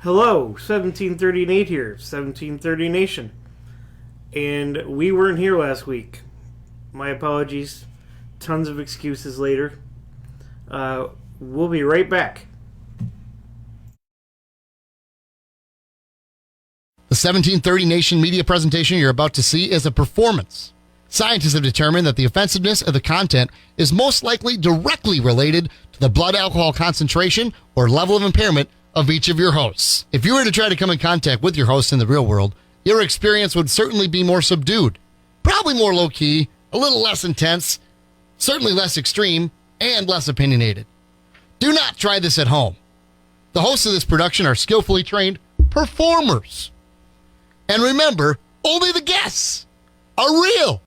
Hello, 1730 Nate here, 1730 Nation. And we weren't here last week. My apologies. Tons of excuses later. We'll be right back. The 1730 Nation media presentation you're about to see is a performance. Scientists have determined that the offensiveness of the content is most likely directly related to the blood alcohol concentration or level of impairment of each of your hosts. If you were to try to come in contact with your hosts in the real world, your experience would certainly be more subdued, probably more low-key, a little less intense, certainly less extreme, and less opinionated. Do not try this at home. The hosts of this production are skillfully trained performers. And remember, only the guests are real.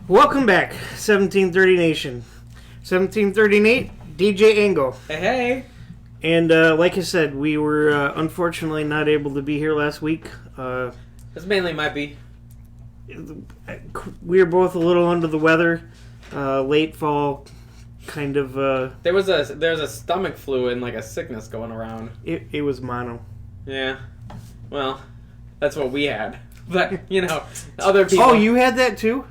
Welcome back, 1730 Nation. 1730 Nate, DJ Angle. Hey. And like I said, we were unfortunately not able to be here last week. That's mainly my beat. We were both a little under the weather. Late fall, kind of. There's a stomach flu and like a sickness going around. It was mono. Yeah. Well, that's what we had. But other people. Oh, you had that too?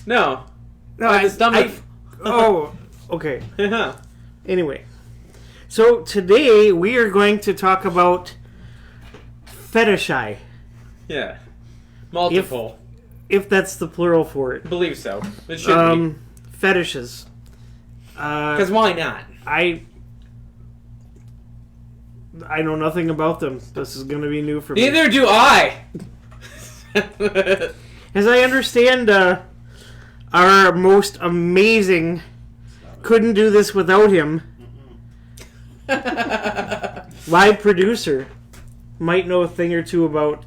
No. No, I had the stomach. Oh, okay. Yeah. Anyway, so today we are going to talk about fetishi. Yeah. Multiple. If that's the plural for it. I believe so. It should be. Fetishes. Because why not? I know nothing about them. This is going to be new for me. Neither do I. As I understand, our most amazing couldn't do this without him. Live producer might know a thing or two about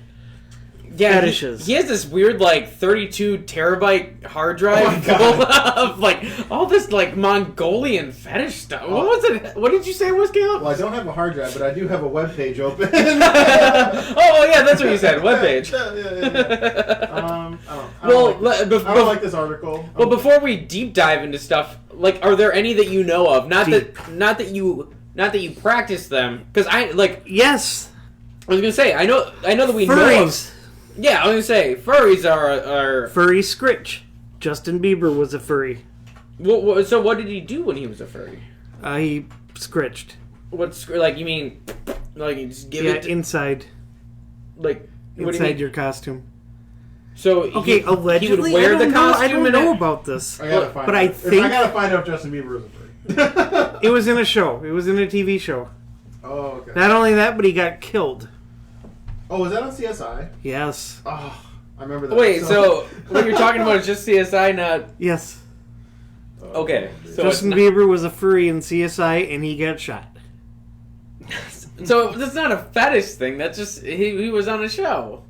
fetishes. He has this weird 32 terabyte hard drive full of all this Mongolian fetish stuff. What was it? What did you say it was, Caleb? Well, I don't have a hard drive, but I do have a web page open. Oh yeah, that's what you said. Web page. Yeah. I don't like this article. Well, before we deep dive into stuff, are there any that you know of? Not that you practice them, because Yes. I was gonna say I know that we know Furries. of. Yeah, I was gonna say furries are Furry scritch. Justin Bieber was a furry. So what did he do when he was a furry? He scritched. What's you mean? You just give it inside. What do you Inside mean? your costume. So okay, allegedly, he would wear I don't the know. costume. I don't know about this. I gotta find but out. I think I gotta find out if Justin Bieber is a furry. it was in a show. It was in a TV show. Oh, okay. Not only that, but he got killed. Oh, was that on CSI? Yes. Oh, I remember that. Wait, so what you're talking about is just CSI, not... Yes. Okay. So Justin Bieber was a furry in CSI, and he got shot. So that's not a fetish thing. That's just he was on a show.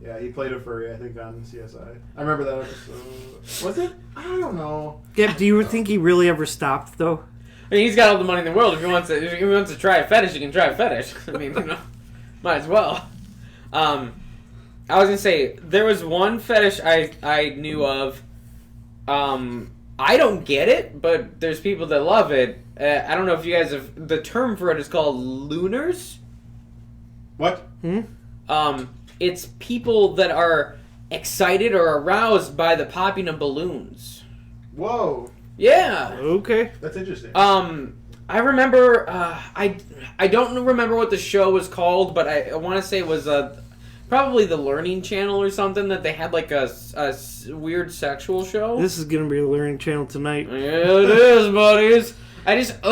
Yeah, he played a furry, I think, on CSI. I remember that episode. Was it? I don't know. Yeah. Do you think he really ever stopped though? I mean, he's got all the money in the world. If he wants to try a fetish, he can try a fetish. I mean, might as well. I was gonna say there was one fetish I knew of. I don't get it, but there's people that love it. I don't know if you guys have. The term for it is called lunars. What? It's people that are excited or aroused by the popping of balloons. Whoa. Yeah. Okay. That's interesting. I remember. I don't remember what the show was called, but I want to say it was probably the Learning Channel or something, that they had a weird sexual show. This is gonna be the Learning Channel tonight. Yeah, it is, buddies. I just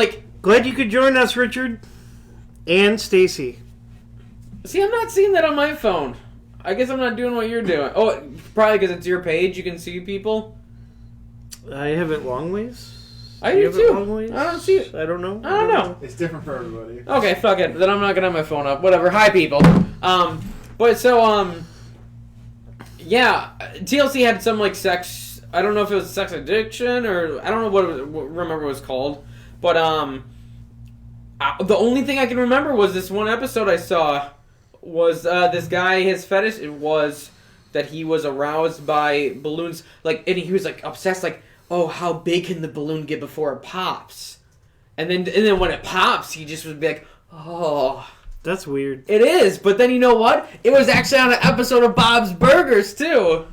Glad you could join us, Richard and Stacy. See, I'm not seeing that on my phone. I guess I'm not doing what you're doing. Oh, probably because it's your page. You can see people. I have it long ways. I Do you do have it too. long ways? I don't see it. I don't know. I don't know. It's different for everybody. Okay, fuck it. Then I'm not gonna have my phone up. Whatever. Hi, people. But so yeah, TLC had some like sex. I don't know if it was sex addiction or I don't know remember what it was called. But the only thing I can remember was this one episode I saw was this guy, his fetish was that he was aroused by balloons, like, and he was like obsessed, like, oh, how big can the balloon get before it pops? And then when it pops, he just would be like, oh. That's weird. It is, but then you know what? It was actually on an episode of Bob's Burgers too.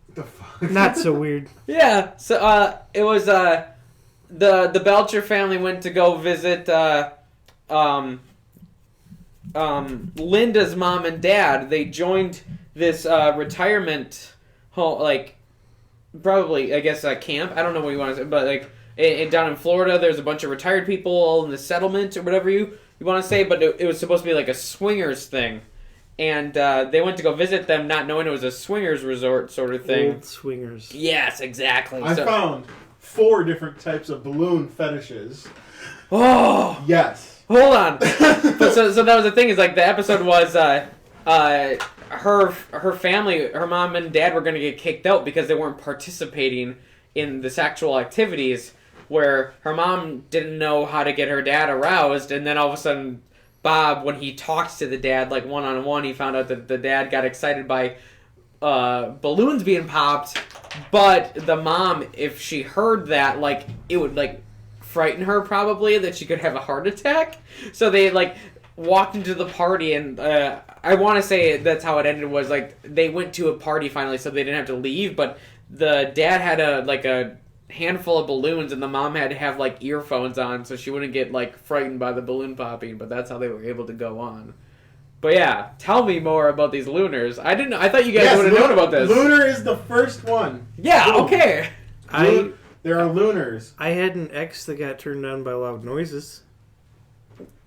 What the fuck? Not so weird. Yeah, so it was the Belcher family went to go visit Linda's mom and dad. They joined this retirement home, like probably I guess a camp. I don't know what you want to say, but like down in Florida, there's a bunch of retired people all in the settlement or whatever you want to say. But it was supposed to be like a swingers thing, and they went to go visit them, not knowing it was a swingers resort sort of thing. Old swingers. Yes, exactly. I found 4 different types of balloon fetishes. Oh, Yes. hold on. But so that was the thing. Is like the episode was her family, her mom and dad were going to get kicked out because they weren't participating in the sexual activities. Where her mom didn't know how to get her dad aroused, and then all of a sudden, Bob, when he talks to the dad like one-on-one, he found out that the dad got excited by balloons being popped, but the mom, if she heard that, like, it would like frighten her probably that she could have a heart attack. So they like walked into the party, and I want to say that's how it ended, was like they went to a party finally, so they didn't have to leave, but the dad had a handful of balloons, and the mom had to have like earphones on so she wouldn't get like frightened by the balloon popping. But that's how they were able to go on. But yeah, tell me more about these lunars. I didn't know. I thought you guys would have known about this. Lunar is the first one. Yeah. Boom. Okay. There are lunars. I had an ex that got turned on by loud noises.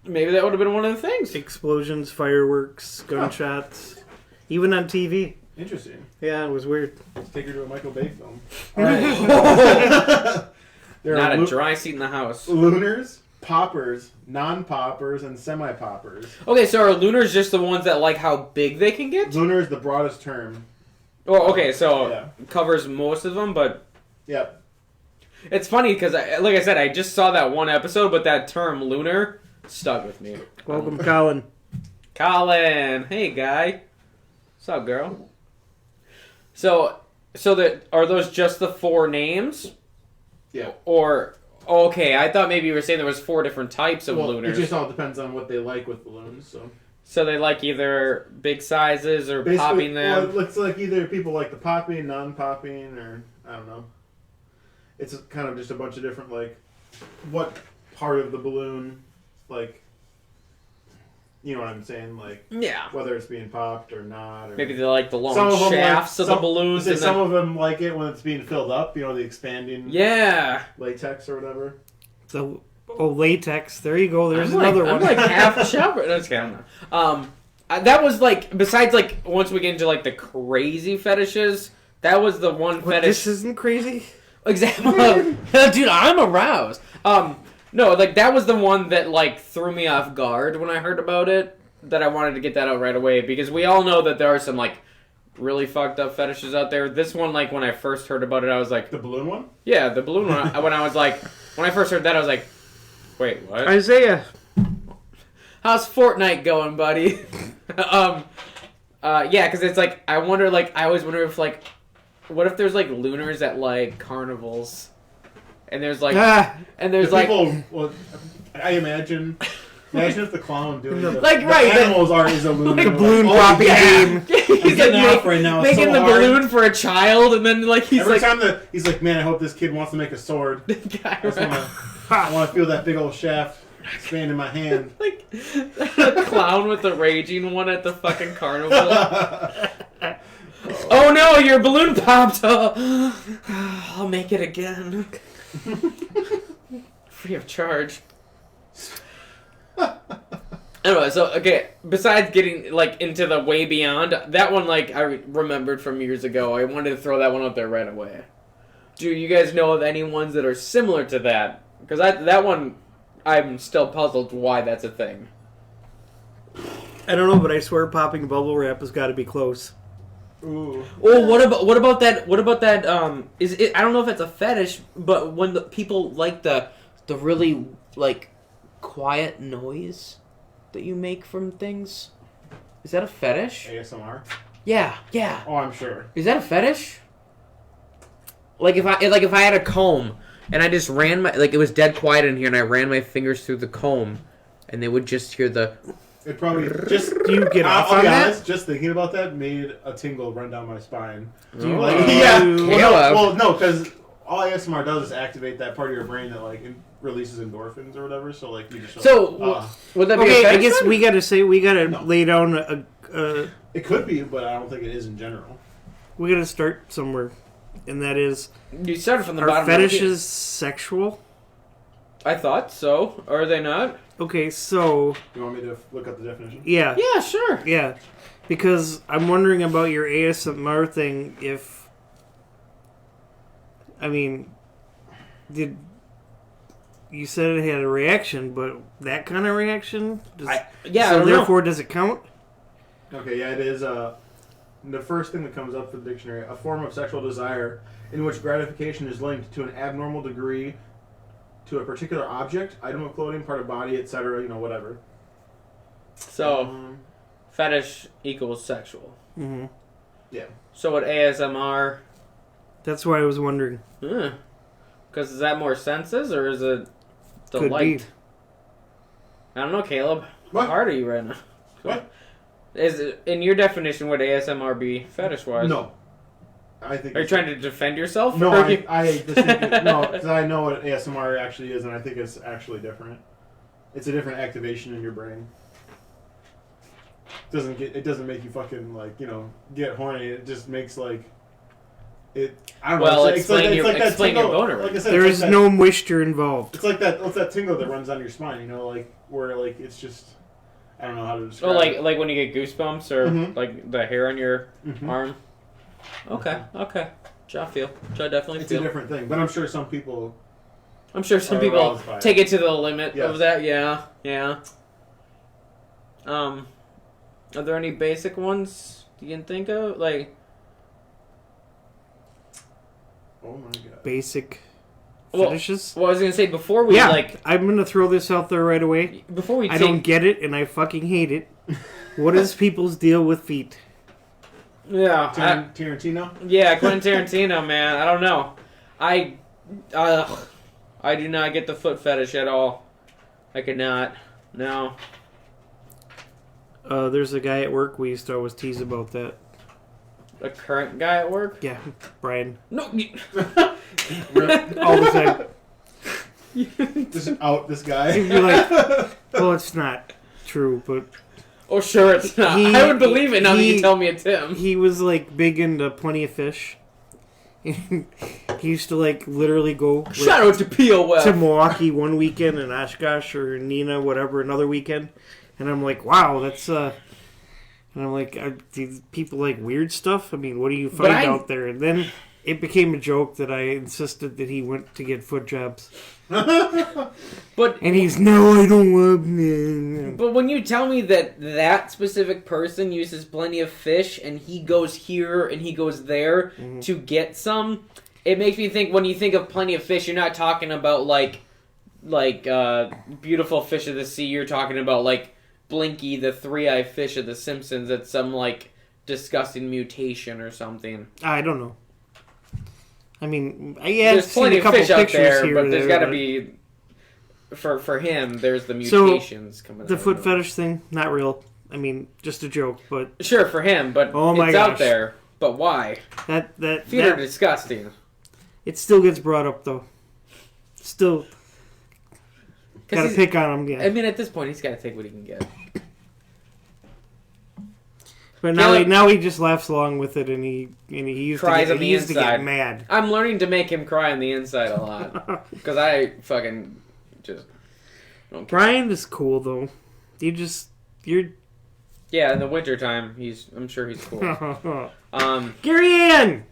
Maybe that would have been one of the things. Explosions, fireworks, gunshots. Even on TV. Interesting. Yeah, it was weird. Let's take her to a Michael Bay film. All right. There Not are a dry seat in the house. lunars, poppers, non-poppers, and semi-poppers. Okay, so are lunars just the ones that like how big they can get? Lunar is the broadest term. Oh, okay, so Yeah. covers most of them, but Yep. it's funny because, like I said, I just saw that one episode, but that term lunar stuck with me. Welcome, Colin. Colin, hey guy, what's up, girl? So that are those just the 4 names? Yeah. Or okay, I thought maybe you were saying there was 4 different types of Well, lunars. it just all depends on what they like with balloons. So they like either big sizes or Basically, popping them. well, it looks like either people like the popping, non-popping, or I don't know. It's kind of just a bunch of different, like, what part of the balloon, like, you know what I'm saying, like, Yeah. whether it's being popped or not. Or Maybe they like the long some of them shafts of the balloons. And Some then, of them like it when it's being filled up. You know, the expanding yeah. latex or whatever. So, latex. There you go. There's I'm another like, one. I'm like half a shepherd. No, just kidding. That was like, besides like once we get into like the crazy fetishes, that was the one What, fetish. this isn't crazy? Example of, dude, I'm aroused. No, like that was the one that like threw me off guard when I heard about it. That I wanted to get that out right away because we all know that there are some like really fucked up fetishes out there. This one, like when I first heard about it, I was like, The balloon one? yeah, the balloon one. When I first heard that, I was like, wait, what? Isaiah. How's Fortnite going, buddy? Yeah, because it's like I wonder, like I always wonder if like, what if there's like lunars at like carnivals, and there's like, and there's The like, people, well, I imagine if the clown doing the, Like, the right, animals is a lunar. Like a balloon oh, popping yeah. game. he's getting like off right now, it's making so the hard. balloon for a child, and then like he's Every like, time he's like, man, I hope this kid wants to make a sword. I want to feel that big old shaft expand in my hand. like the clown with the raging one at the fucking carnival. Oh no, your balloon popped! I'll make it again. Free of charge. Anyway, so okay, besides getting like into the way beyond, that one like I remembered from years ago. I wanted to throw that one out there right away. Do you guys know of any ones that are similar to that? Because that one, I'm still puzzled why that's a thing. I don't know, but I swear popping bubble wrap has got to be close. Ooh. Oh, what about that? What about that? Is it? I don't know if it's a fetish, but when the people like the really like quiet noise that you make from things, is that a fetish? ASMR? Yeah. Oh, I'm sure. Is that a fetish? Like if I had a comb and I just ran my it was dead quiet in here and I ran my fingers through the comb, and they would just hear the. It probably just. Do you get off I'll on be that? honest, just thinking about that made a tingle run down my spine. Do you Yeah. Caleb. Well, no, because all ASMR does is activate that part of your brain that like releases endorphins or whatever. So like you just. Would that be Okay, a I fetish? guess then? we gotta No. lay down a It could be, but I don't think it is in general. we gotta start somewhere, and that is, You started from the are bottom. fetishes sexual? I thought so. Are they not? Okay, so You want me to look up the definition? yeah, Yeah, sure. yeah, because I'm wondering about your ASMR thing. If I mean, did you said it had a reaction, but that kind of reaction? Does, I so don't know. therefore, does it count? Okay, yeah, it is. The first thing that comes up for the dictionary: a form of sexual desire in which gratification is linked to an abnormal degree to a particular object, item of clothing, part of body, etc. You know, whatever. So, fetish equals sexual. Mm-hmm. Yeah. So what ASMR? That's why I was wondering. Because is that more senses or is it the Could light? be. I don't know, Caleb. What? How hard are you right now? What? Is it, in your definition, would ASMR be fetish-wise? No. I think. Are you trying to defend yourself? No, Or are you- I just think no, because I know what ASMR actually is, and I think it's actually different. It's a different activation in your brain. It doesn't make you fucking get horny. It just makes it. I don't know. Well, it's like that explain your tingle- boner. Like I said, There it's is like no moisture involved. It's like that. What's that tingle that runs down your spine? You know, where it's just. I don't know how to describe. Oh, it. like when you get goosebumps or Mhm. like the hair on your Mhm. arm? Okay. Which I feel. Which I definitely It's feel. a different thing, but I'm sure some people. I'm sure some Are people aroused by it. take it to the limit Yes. of that. Yeah. Are there any basic ones you can think of? Like, Oh my god. Basic Well, fetishes. well, I was gonna say before we Yeah, I'm gonna throw this out there right away. before we I take don't get it, and I fucking hate it. What is people's deal with feet? Tarantino. Yeah, Quentin Tarantino, man. I don't know. I do not get the foot fetish at all. I could not. No. There's a guy at work we used to always tease about that. A current guy at work? Yeah, Brian. No. All the time. Just out this guy. You're like, well, it's not true, but Oh, sure it's not. I would believe it now that you tell me it's him. he was like big into Plenty of Fish. He used to literally go Shout out to P.O.F. to Milwaukee one weekend and Oshkosh or Neenah, whatever, another weekend. And I'm like, wow, that's and I'm like, these people like weird stuff? I mean, what do you find out there? And then it became a joke that I insisted that he went to get foot jobs. But And he's, no, I don't want them. But when you tell me that specific person uses Plenty of Fish and he goes here and he goes there to get some, it makes me think when you think of Plenty of Fish, you're not talking about like beautiful fish of the sea. You're talking about like Blinky, the three-eyed fish of the Simpsons. That's some like disgusting mutation or something. I don't know. I mean, yeah, I've There's seen plenty a of couple fish out pictures there, here but or there's there, got to but be for him. There's the So, mutations coming. the out foot of them. fetish thing, not real. I mean, just a joke, but Sure, for him, but Oh my it's out gosh. there. But why? that Feet are disgusting. it still gets brought up though. Still 'Cause gotta he's- pick on him, yeah. I mean, at this point, he's got to take what he can get. But Caleb- now he just laughs along with it, and he used Cries to on get, the he used to get inside. mad. I'm learning to make him cry on the inside a lot because I fucking just don't care. Brian is cool though. You're Yeah, in the wintertime, I'm sure he's cool. Gary Ann.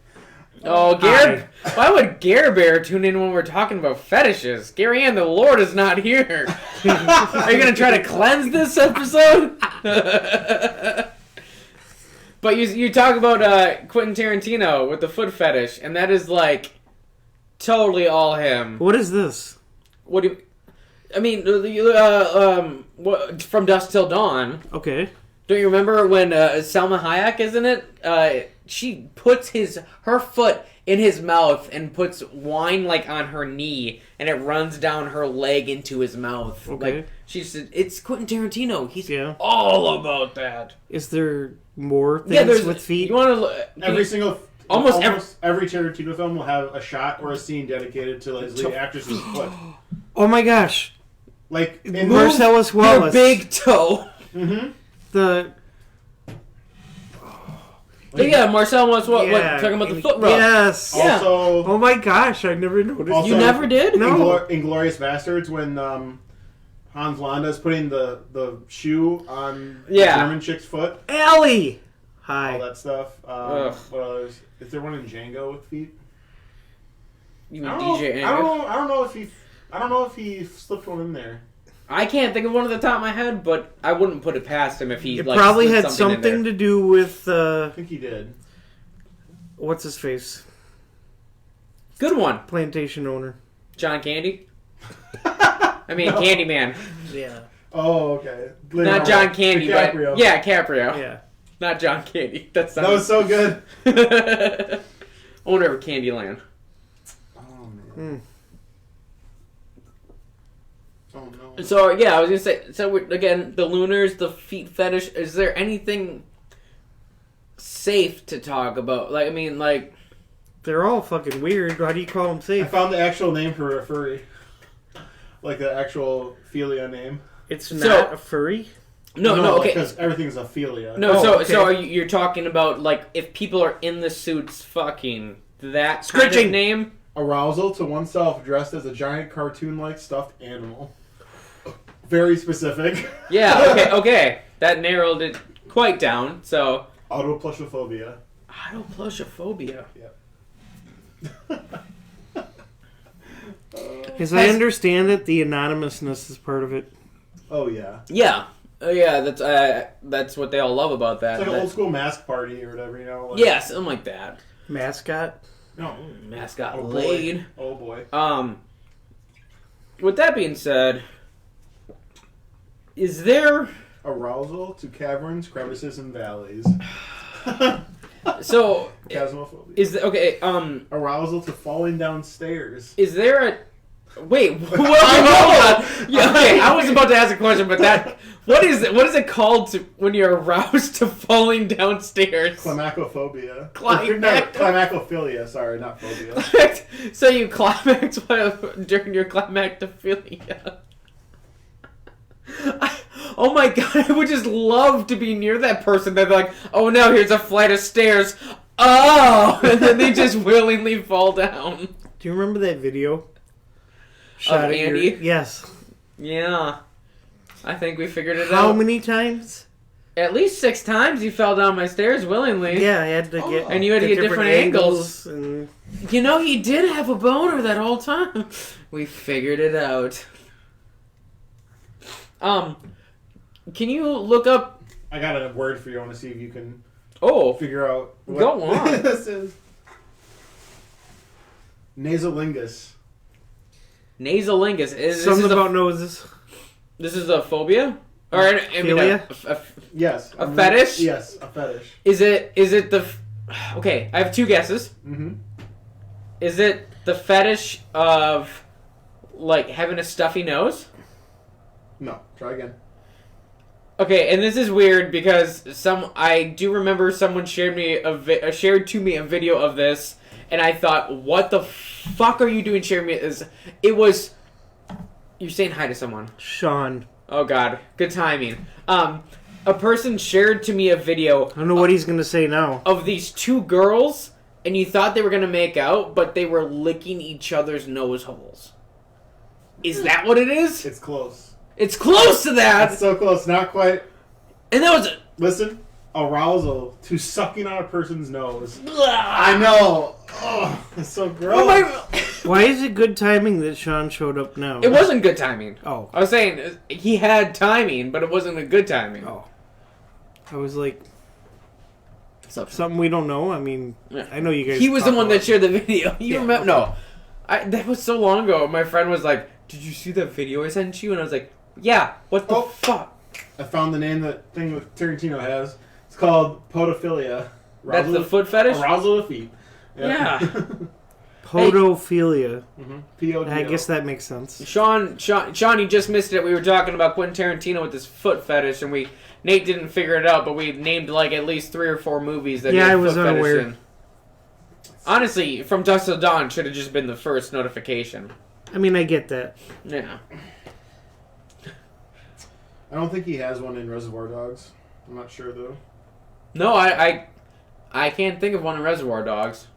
Oh, Gare! Why would Gare Bear tune in when we're talking about fetishes? Gary Ann, the Lord is not here. Are you gonna try to cleanse this episode? But you talk about Quentin Tarantino with the foot fetish, and that is like totally all him. What is this? What do you? I mean, From Dusk Till Dawn. Okay. Don't you remember when Salma Hayek is in it? She puts her foot in his mouth and puts wine like on her knee, and it runs down her leg into his mouth. Okay. Like she said, it's Quentin Tarantino. He's Yeah. all about that. Is there more things with feet? You want to almost every Tarantino film will have a shot or a scene dedicated to his lead actress's foot. Oh my gosh. Like in Marcellus your Wallace. big toe. Mm-hmm. Yeah, Marcel was what talking about the foot rub. Yes. Yeah. Also, Oh my gosh, I never noticed. Also- You never did? No. Inglourious Bastards, when Hans Landa's putting the shoe on Yeah. the German chick's foot, Ellie. all Hi. that stuff. Ugh. What others? Is there one in Django with feet? You mean I DJ don't Angus? know. I don't know if he slipped one in there. I can't think of one at the top of my head, but I wouldn't put it past him if he It like probably slid had something in something to do with I think he did. what's his face? there. Good one, Plantation owner. John Candy. I mean Candyman, Yeah. Oh, okay. not John Candy, DiCaprio. but yeah, Caprio, Yeah. not John Candy. That That was so good. owner of Candyland. Oh man. Hmm. Oh no. So yeah, I was gonna say. So again, the Lunars, the feet fetish. Is there anything safe to talk about? Like, I mean, like. They're all fucking weird. How do you call them I safe? found the actual name for a furry. Like the actual philia name. It's So- not a furry. No, okay. Because everything's a philia. No, Oh, so okay. you're talking about like if people are in the suits fucking that kind of Scritching. name. Arousal to oneself dressed as a giant cartoon-like stuffed animal. Very specific. Yeah, okay. That narrowed it quite down. So Autoplushophobia. autoplushophobia. As I understand it, the anonymousness is part of it. Oh yeah. Yeah, that's what they all love about that. It's like an That- old school mask party or whatever, you know? Like, yeah, something like that. Mascot. No. Mascot Oh boy. laid. Oh boy. With that being said, is there Arousal to caverns, crevices, and valleys. so Chasmophobia. is okay? Arousal to falling down stairs. Is there a wait? Hold on. Yeah, okay. I was about to ask a question, but what is it called to when you're aroused to falling downstairs? Climacophobia. Climaco- No, climacophilia, sorry, not phobia. So you climax during your climactophilia. Oh my god, I would just love to be near that person. They're like, oh no, here's a flight of stairs. Oh! And then they just willingly fall down. Do you remember that video? Of at Andy? Yes. Yeah. I think we figured it How out. many times? At least 6 times you fell down my stairs willingly. Yeah, I had to get. And you had to get different angles. And You know, he did have a boner that whole time. We figured it out. Can you look up... I got a word for you. I want to see if you can Oh, figure out what Go on. this is. Nasolingus. nasolingus. something about noses. This is a phobia? Or, I mean, Philia? Yes. A fetish? Yes, a fetish. Is it the... Okay, I have 2 guesses. Mm-hmm. Is it the fetish of, like, having a stuffy nose? No, try again. Okay, and this is weird because I do remember someone shared to me a video of this, and I thought, what the fuck are you doing sharing me? It was... You're saying hi to someone. Sean. Oh god, good timing. A person shared to me a video I don't know what he's gonna say now. of these 2 girls, and you thought they were gonna make out, but they were licking each other's nose holes. Is that what it is? It's close. It's close to that! It's so close, not quite. And that was... Listen, arousal to sucking on a person's nose. I know. Oh, it's so What gross. am I- Why is it good timing that Sean showed up now? It wasn't good timing. Oh. I was saying he had timing, but it wasn't a good timing. Oh. I was like, So, something we don't know? I mean, Yeah. I know you guys... he was the talk one that about- shared the video. You Yeah, remember? okay. No. That was so long ago. My friend was like, "Did you see that video I sent you?" And I was like, "Yeah. What the Oh. fuck?" I found the name that thing that Tarantino has. It's called podophilia. That's the foot fetish? Arousal of feet. Yeah. Podophilia. P-O-D-O. I guess that makes sense. Sean, you just missed it. We were talking about Quentin Tarantino with his foot fetish, and Nate didn't figure it out, but we named like at least 3 or 4 movies that he Yeah, had I was foot fetish unaware. in. Honestly, From Dusk Till Dawn should have just been the first notification. I mean, I get that. Yeah. I don't think he has one in Reservoir Dogs. I'm not sure though. No, I can't think of one in Reservoir Dogs.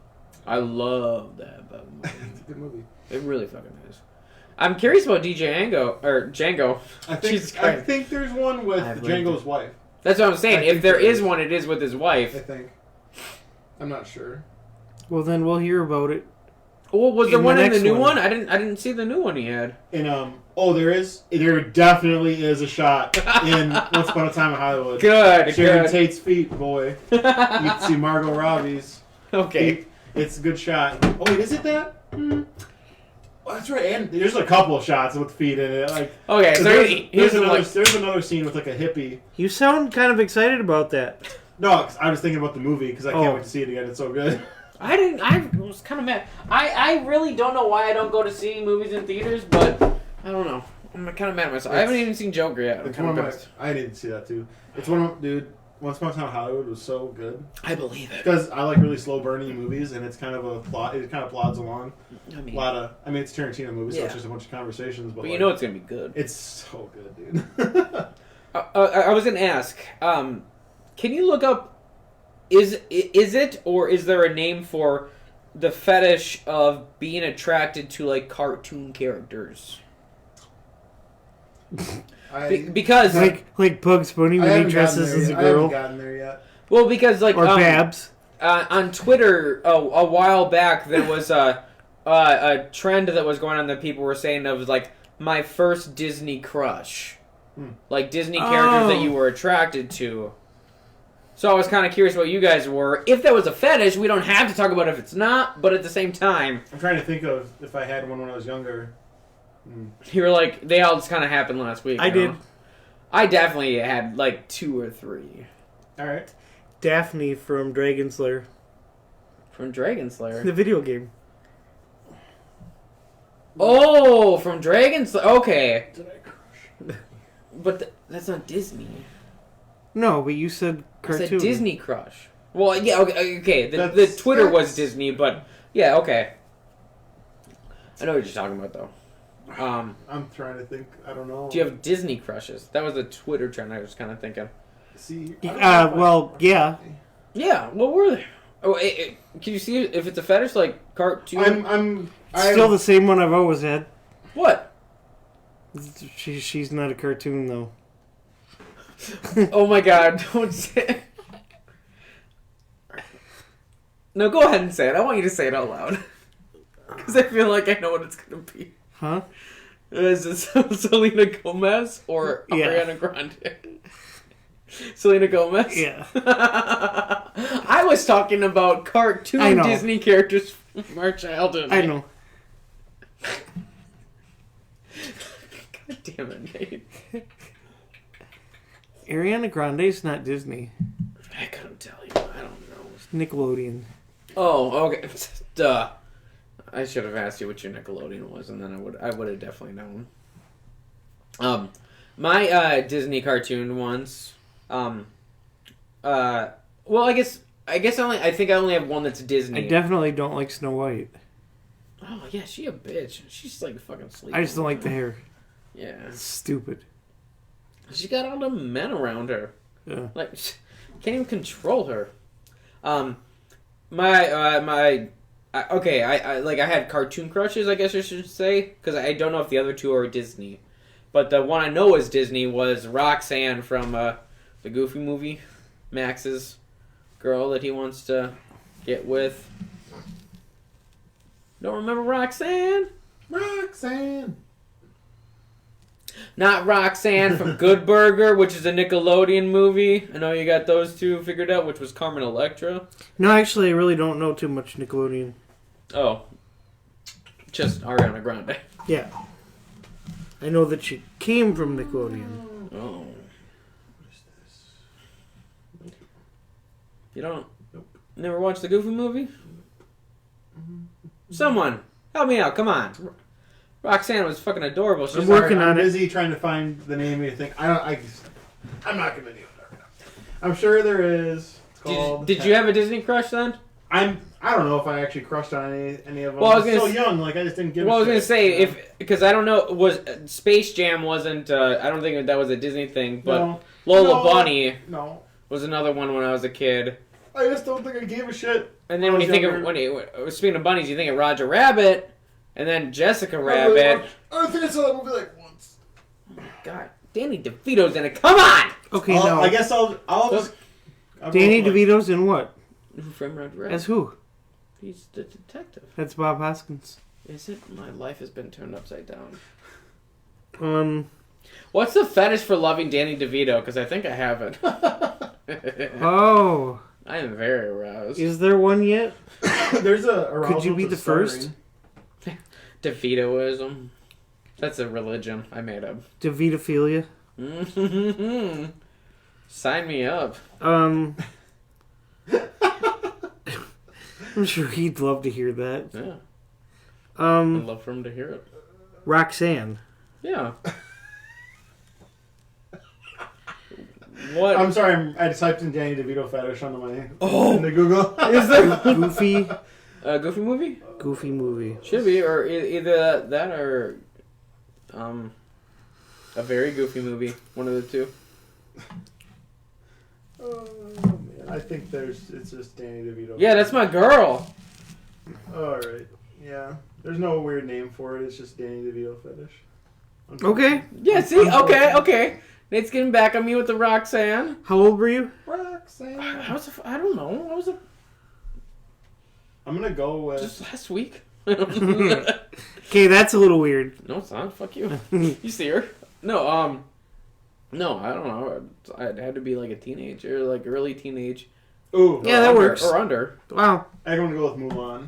I love that movie. It's a good movie. It really fucking is. I'm curious about Django. Jesus I Christ. think there's one with I've Django's wife. That's what I'm saying. I If think there there is is. one, it is with his I wife. think. I'm not sure. Well, then we'll hear about it. Oh, was there In the one in the next new one. one? I didn't see the new one he had. And there definitely is a shot in Once Upon a Time in Hollywood. Good, Sharon good. Tate's feet, boy. You can see Margot Robbie's. Okay. feet. It's a good shot. Oh wait, is it that? Oh, that's right. And there's a couple of shots with feet in it. Like Okay, so there's another scene with like a hippie. You sound kind of excited about that. No, 'cause I was thinking about the movie because I can't Oh. wait to see it again. It's so good. I was kind of mad. I really don't know why I don't go to see movies in theaters, but I don't know. I'm kind of mad at myself. I haven't even seen Joker yet. I'm It's kind one of of pissed. my. I didn't see that too. It's one of dude. Once Upon a Time in Hollywood was so good I believe it. because I like really slow burning movies and it's kind of a plot. It kind of plods along. I mean, A lot of. I mean, it's a Tarantino movie, so Yeah. it's just a bunch of conversations. But but like, you know it's gonna be good. it's so good, dude. I was gonna ask. Can you look up? Is it or is there a name for the fetish of being attracted to like cartoon characters? Because Like Bugs Bunny I when he haven't gotten dresses there as a yet. I haven't girl. gotten there yet. well, because like Or Babs. on Twitter a while back there was a trend that was going on that people were saying of like my first Disney crush, like Disney characters that you were attracted to. So I was kind of curious what you guys were. If that was a fetish, we don't have to talk about if it's not. But at the same time, I'm trying to think of if I had one when I was younger. you were like they all just kind of happened last week. I you know? did. I definitely had like 2 or 3 All right. Daphne from Dragon Slayer. from Dragon Slayer. The video game. Oh, from Dragon Slayer. Okay, Did I crush? but that's not Disney. No, but you said cartoon. I said Disney Crush. Well, yeah, okay. The That's- Twitter was that's- Disney, but yeah, okay. I know what you're talking about, though. I'm trying to think. I don't know. Do you have Disney crushes? That was a Twitter trend. I was kind of thinking. See? I don't know if Well, yeah. Yeah, what were they? Oh, can you see if it's a fetish like cartoon? I'm Still the same one I've always had. What? She's not a cartoon though. Oh my God! Don't say. No, go ahead and say it. I want you to say it out loud. Because I feel like I know what it's gonna be. Huh? Is it Selena Gomez or Yeah. Ariana Grande? Selena Gomez? Yeah. I was talking about I cartoon know. Disney characters from our childhood. I know. God damn it, Nate. Ariana Grande's not Disney. I couldn't tell you. I don't know. It's Nickelodeon. Oh, okay. Duh. I should have asked you what your Nickelodeon was, and then I would have definitely known. My Disney cartoon ones. Well, I guess I think I only have one that's Disney. I definitely don't like Snow White. Oh yeah, she a bitch. She's like fucking sleeping. I just don't like the hair. Yeah, It's stupid. she got all the men around her. Yeah. Like, can't even control her. I had cartoon crushes, I guess I should say, because I don't know if the other two are Disney. But the one I know is Disney was Roxanne from the Goofy movie, Max's girl that he wants to get with. Don't remember Roxanne? Roxanne. Not Roxanne from Good Burger, which is a Nickelodeon movie. I know you got those two figured out, which was Carmen Electra. No, actually, I really don't know too much Nickelodeon. Oh. Just Ariana Grande. Yeah. I know that she came from Nickelodeon. Oh. What is this? You don't... Nope. Never watched the Goofy movie? Someone, help me out, come on. Roxanne was fucking adorable. She's I'm working I'm on it. busy trying to find the name of your thing. I'm not gonna do it right now. I'm sure there is. It's called. Did you have a Disney crush then? I don't know if I actually crushed on any of them. Well, I was I'm so gonna young, like I just didn't give. Well, I a was gonna shit, say you know? because I don't know, was Space Jam wasn't. I don't think that was a Disney thing, but No. Lola No. Bunny No, was another one when I was a kid. I just don't think I gave a shit. And then when you think of speaking of bunnies, you think of Roger Rabbit, and then Jessica Rabbit. I think I saw that movie like once. God, Danny DeVito's in it. Come on. Okay, no. I guess I'll Danny go for it. DeVito's in what? From Roger Rabbit. As who? He's the detective. That's Bob Hoskins. Is it? My life has been turned upside down. What's the fetish for loving Danny DeVito? Because I think I have it. Oh. I am very aroused. Is there one yet? There's a arousal Could you be to the first? stuttering. DeVitoism. That's a religion I made up. DeVitophilia? Sign me up. I'm sure he'd love to hear that. Yeah. I'd Um, love for him to hear it. Roxanne. Yeah. What? I'm sorry, I just typed in Danny DeVito fetish onto my Oh. into Google. Is there Goofy. a Goofy movie? Goofy movie. Should be, or either that or a very Goofy movie. One of the two. Oh man, I think it's just Danny DeVito. Yeah, that's my girl. All right. Yeah, there's no weird name for it. It's just Danny DeVito fetish. Okay. Yeah, see? Okay. Nate's getting back on me with the Roxanne. How old were you? Roxanne. I don't know. I was I'm gonna go with. just last week. Okay, that's a little weird. No, it's not. Fuck you. You see her? No, no, I don't know. I had to be like a teenager, like early teenage. Ooh. Yeah, that Under- works. Or under. Wow. I'm gonna go with Mulan.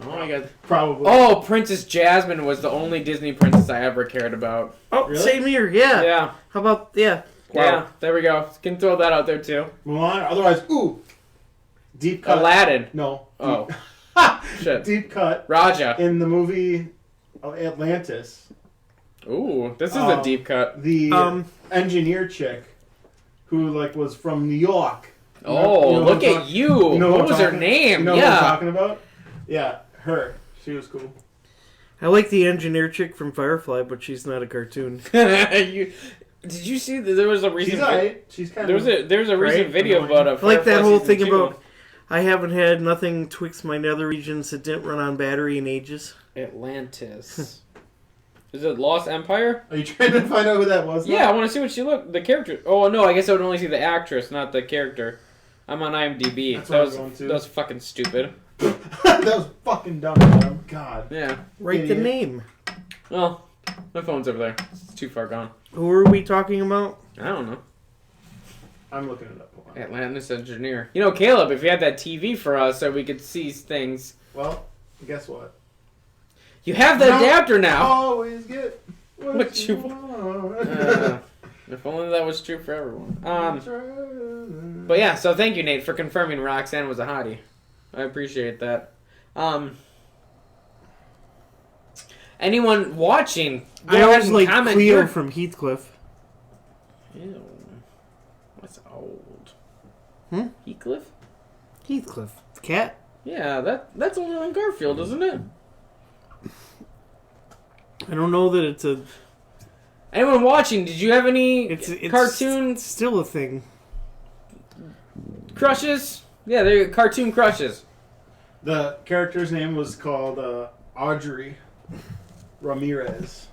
No, I got. Probably. Oh, Princess Jasmine was the only Disney princess I ever cared about. Oh, Really? same here. Yeah. Yeah. How about, yeah. Yeah, there we go. Can throw that out there too. Mulan. Otherwise, deep cut. Aladdin. No. Oh. Shit. Deep cut Raja. in the movie Atlantis. Ooh, this is a deep cut. The engineer chick who was from New York. Oh, You know look what I'm at you. You know What I'm was her talking- name? You know what I'm Yeah. talking about? Yeah, her. She was cool. I like the engineer chick from Firefly, but she's not a cartoon. Did you see that there was a recent She's alright. She's kind there of. was a recent Right? video about a I like that Firefly whole season thing 2. about I haven't had nothing twixt my nether regions that didn't run on battery in ages. Atlantis. Is it Lost Empire? Are you trying to find out who that was? Yeah, I want to see what she looked. The character. Oh no, I guess I would only see the actress, not the character. I'm on IMDb. That's that what was I'm going to. that was fucking stupid. That was fucking dumb, Adam. God. Yeah. Write the Idiot. name. Well, my phone's over there. It's too far gone. Who are we talking about? I don't know. I'm looking it up. Hold on. Atlantis engineer. You know, Caleb, if you had that TV for us so we could see things. Well, guess what? You have the No. adapter now. Always get What you- want. If only that was true for everyone. But yeah, so thank you, Nate, for confirming Roxanne was a hottie. I appreciate that. Anyone watching? Go I ahead always and like comment Cleo here. from Heathcliff. Ew. That's old. Heathcliff? Heathcliff? Heathcliff. The cat? Yeah, that's older than Garfield, isn't it? I don't know that it's a... Anyone watching, did you have any It's cartoon It's still a thing. crushes? Yeah, they're cartoon crushes. The character's name was called Audrey Ramirez.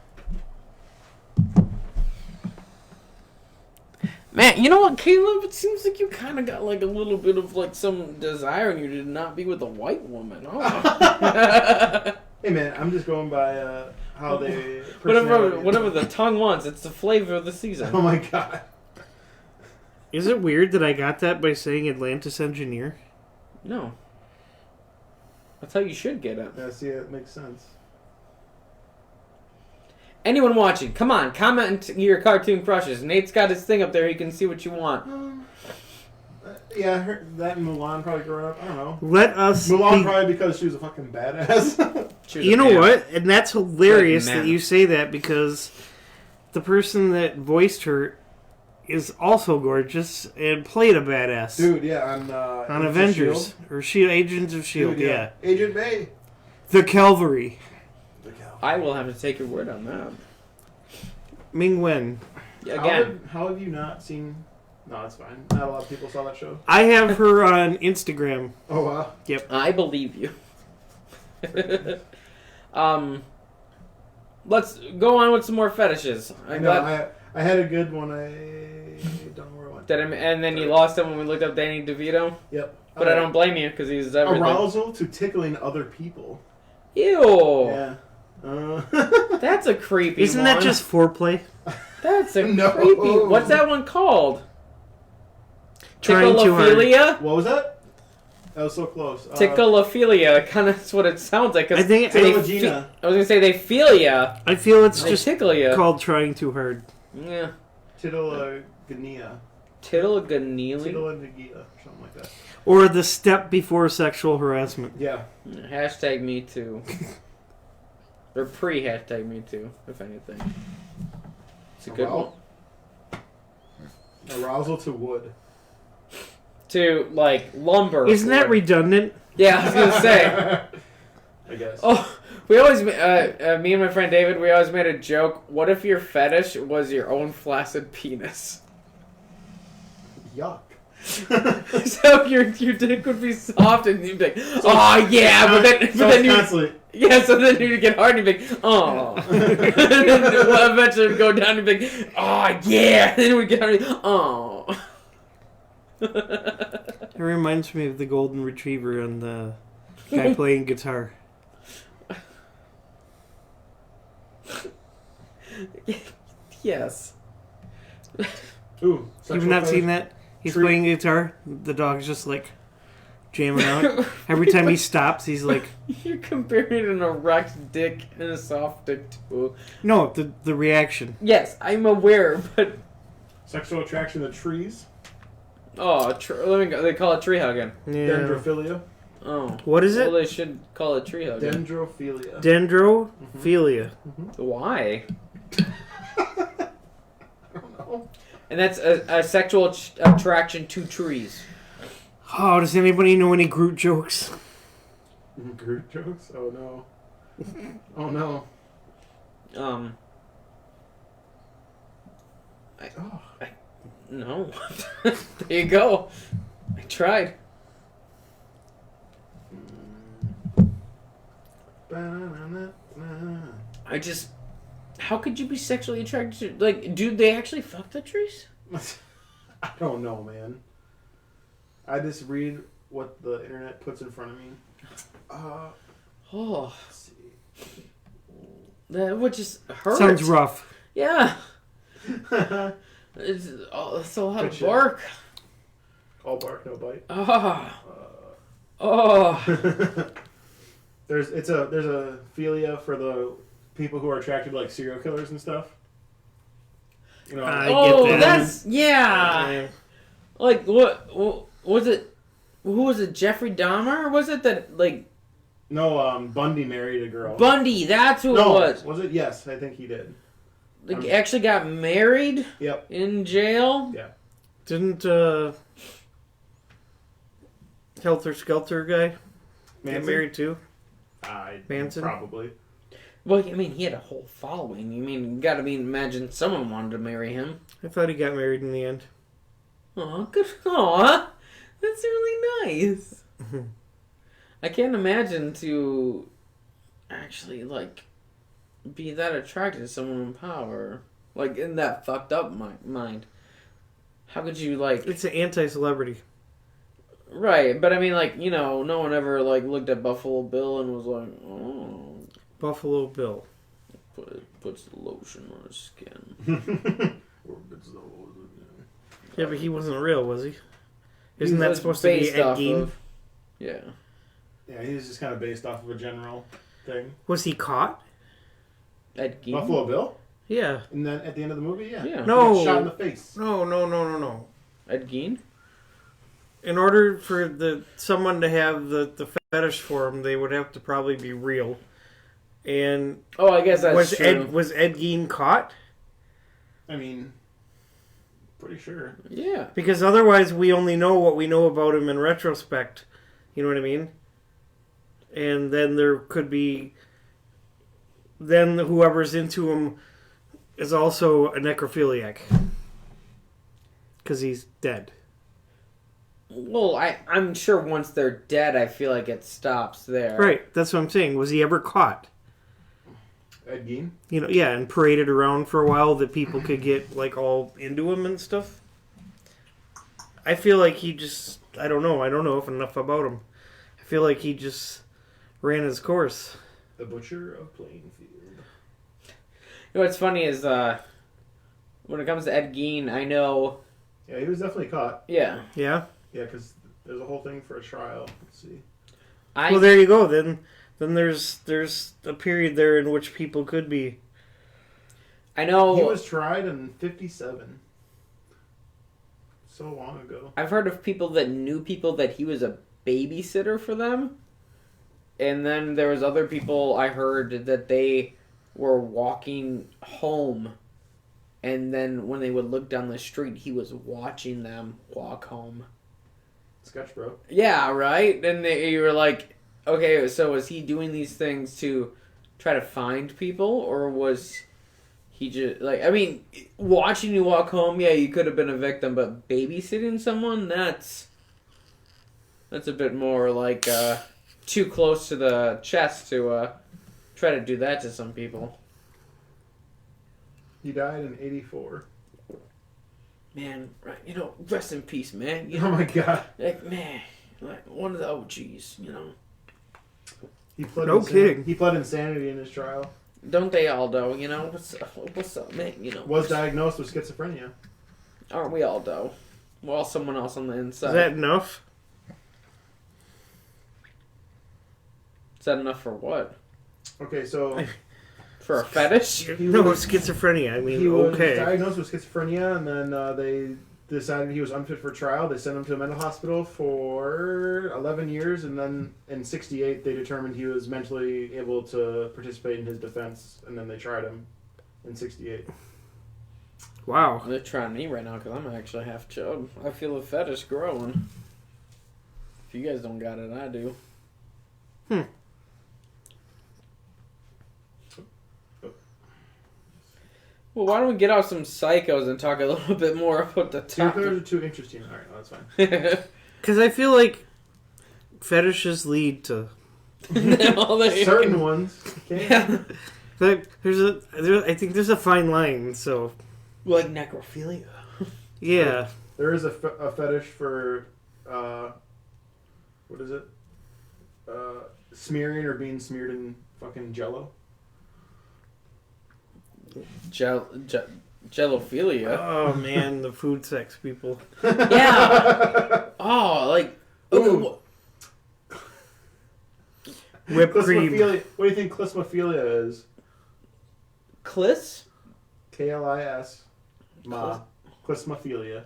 Man, you know what, Caleb? It seems like you kind of got like a little bit of like some desire in you to not be with a white woman. Oh. Hey man, I'm just going by how they. Whatever the tongue wants. It's the flavor of the season. Oh my god. Is it weird that I got that by saying Atlantis engineer? No. That's how you should get it. Yeah, see, it makes sense. Anyone watching, come on, comment your cartoon crushes. Nate's got his thing up there. You can see what you want. Yeah, I heard that in Mulan probably growing up. I don't know. Let us. Mulan probably because she was a fucking badass. You know what? And that's hilarious Like, that man. you say that because the person that voiced her is also gorgeous and played a badass. Dude, yeah, on on Agents of Avengers. S.H.I.E.L.D.. Or Agents of S.H.I.E.L.D., Dude, yeah. Agent May. The Calvary. I will have to take your word on that. Ming Wen. Again, How have you not seen... No, it's fine. Not a lot of people saw that show. I have her on Instagram. Oh, wow. Yep. I believe you. Let's go on with some more fetishes. I know, I had a good one. I don't know where it went. And then you lost it when we looked up Danny DeVito. Yep. But I don't blame you because he's everything. Arousal to tickling other people. Ew. Yeah. That's a creepy Isn't one. that just foreplay? That's a No. creepy... What's that one called? Trying too hard. Tickleophilia? What was that? That was so close. Tickleophilia. Kind of that's what it sounds like. 'Cause I think they Ticklegina. I was going to say they feel ya. I feel it's They just tickle ya. called trying too hard. Yeah. Tittleganea. Tittleganili? Tittleganea. Something like that. Or the step before sexual harassment. Yeah. Hashtag me too. Or pre-hashtag me too, if anything. It's a good one. Arousal to wood. To, like, lumber. Isn't that redundant? Yeah, I was going to say. I guess. Oh, we always, me and my friend David, we always made a joke. What if your fetish was your own flaccid penis? Yuck. So your dick would be soft and you'd be like, oh yeah, but then you constantly. yeah, so then you'd get hard and you'd be like, oh. And then eventually it'd go down and you'd be like, oh yeah, and then we'd get hard and be like, oh. It reminds me of the golden retriever and the guy playing guitar. Yes. Ooh. You've not seen that? He's playing guitar. The dog's just like jamming out. Every time he stops, he's like... You're comparing an erect dick and a soft dick to... No, the reaction. Yes, I'm aware, but... Sexual attraction to trees. Oh, let me go. They call it tree hugging. Yeah. Dendrophilia. Oh. What is it? Well, they should call it tree hugging. Dendrophilia. Dendrophilia. Why? I don't know. And that's a sexual attraction to trees. Oh, does anybody know any Groot jokes? Groot jokes? Oh no. Oh no. No. There you go. I tried. I just... How could you be sexually attracted to... Like, do they actually fuck the trees? I don't know, man. I just read what the internet puts in front of me. Oh. Let's see. That would just hurt. Sounds rough. Yeah. It's a lot of bark. All bark, no bite. There's a philia for the people who are attracted to like serial killers and stuff. You know. I get that. That's like what was it? Who was it? Jeffrey Dahmer? Or was it that like? No, Bundy married a girl. Bundy, that's who No, it was. Was it? Yes, I think he did. Like actually got married. Yep. In jail. Yeah. Didn't Helter Skelter guy get married too? Manson? Probably. Well, I mean, he had a whole following. You mean, you gotta imagine someone wanted to marry him. I thought he got married in the end. Aw, good. Aw, that's really nice. I can't imagine to actually, like, be that attracted to someone in power. Like, in that fucked up mind. how could you like? It's an anti-celebrity. Right, but I mean, like, you know, no one ever like looked at Buffalo Bill and was like, oh, Buffalo Bill. puts the lotion on his skin. Yeah, but he wasn't real, was he? He Isn't that was supposed to be based Ed off Gein? of- Yeah. Yeah, he was just kind of based off of a general thing. Was he caught? Ed Gein? Buffalo Bill? Yeah. And then at the end of the movie, yeah. Yeah. He No. got shot in the face. No. Ed Gein? In order for someone to have the fetish for him, they would have to probably be real. And Oh, I guess that's true. Was Ed Gein caught? I mean, pretty sure. Yeah. Because otherwise, we only know what we know about him in retrospect. You know what I mean? And then there could be. Then whoever's into him is also a necrophiliac. Because he's dead. Well, I'm sure once they're dead, I feel like it stops there. Right, that's what I'm saying. Was he ever caught? Ed Gein? You know, yeah, and paraded around for a while that people could get, like, all into him and stuff? I feel like he just... I don't know enough about him. I feel like he just ran his course. The Butcher of Plainfield. You know what's funny is, when it comes to Ed Gein, I know... Yeah, he was definitely caught. Yeah. Yeah? Yeah, because there's a whole thing for a trial. Let's see. Well, there you go. Then there's a period there in which people could be... I know... He was tried in 1957. So long ago. I've heard of people that knew people that he was a babysitter for them. And then there was other people I heard that they were walking home. And then when they would look down the street, he was watching them walk home. Sketch, bro. Yeah, right? And you were like, okay, so was he doing these things to try to find people? Or was he just, like, I mean, watching you walk home, yeah, you could have been a victim, but babysitting someone, that's a bit more like too close to the chest to try to do that to some people. He died in 1984. Man, right, you know, rest in peace, man. You Oh know, my god. like, man, like one of the OGs, you know. He pled No kidding. He pled insanity in his trial. Don't they all though, you know? What's up, man? You know. Was diagnosed with schizophrenia. Aren't we all though? Well, someone else on the inside. Is that enough? Is that enough for what? Okay, so For a fetish? No, schizophrenia. I mean, he was okay. diagnosed with schizophrenia, and then they decided he was unfit for trial. They sent him to a mental hospital for 11 years, and then in 1968 they determined he was mentally able to participate in his defense, and then they tried him in 1968. Wow. They're trying me right now because I'm actually half chub. I feel a fetish growing. If you guys don't got it, I do. Well, why don't we get out some psychos and talk a little bit more about the Those are topic? too interesting. All right, no, that's fine. Because I feel like fetishes lead to... Certain ones. Okay. Yeah. Like, I think there's a fine line, so... Like necrophilia. Yeah. There is a fetish for, what is it? Smearing or being smeared in fucking Jello. Jellophilia. Oh, man, the food sex people. Yeah. Oh, like... Ooh. Whipped cream. Clismophilia. What do you think clismophilia is? Kliss? K-L-I-S. Ma. Clismophilia.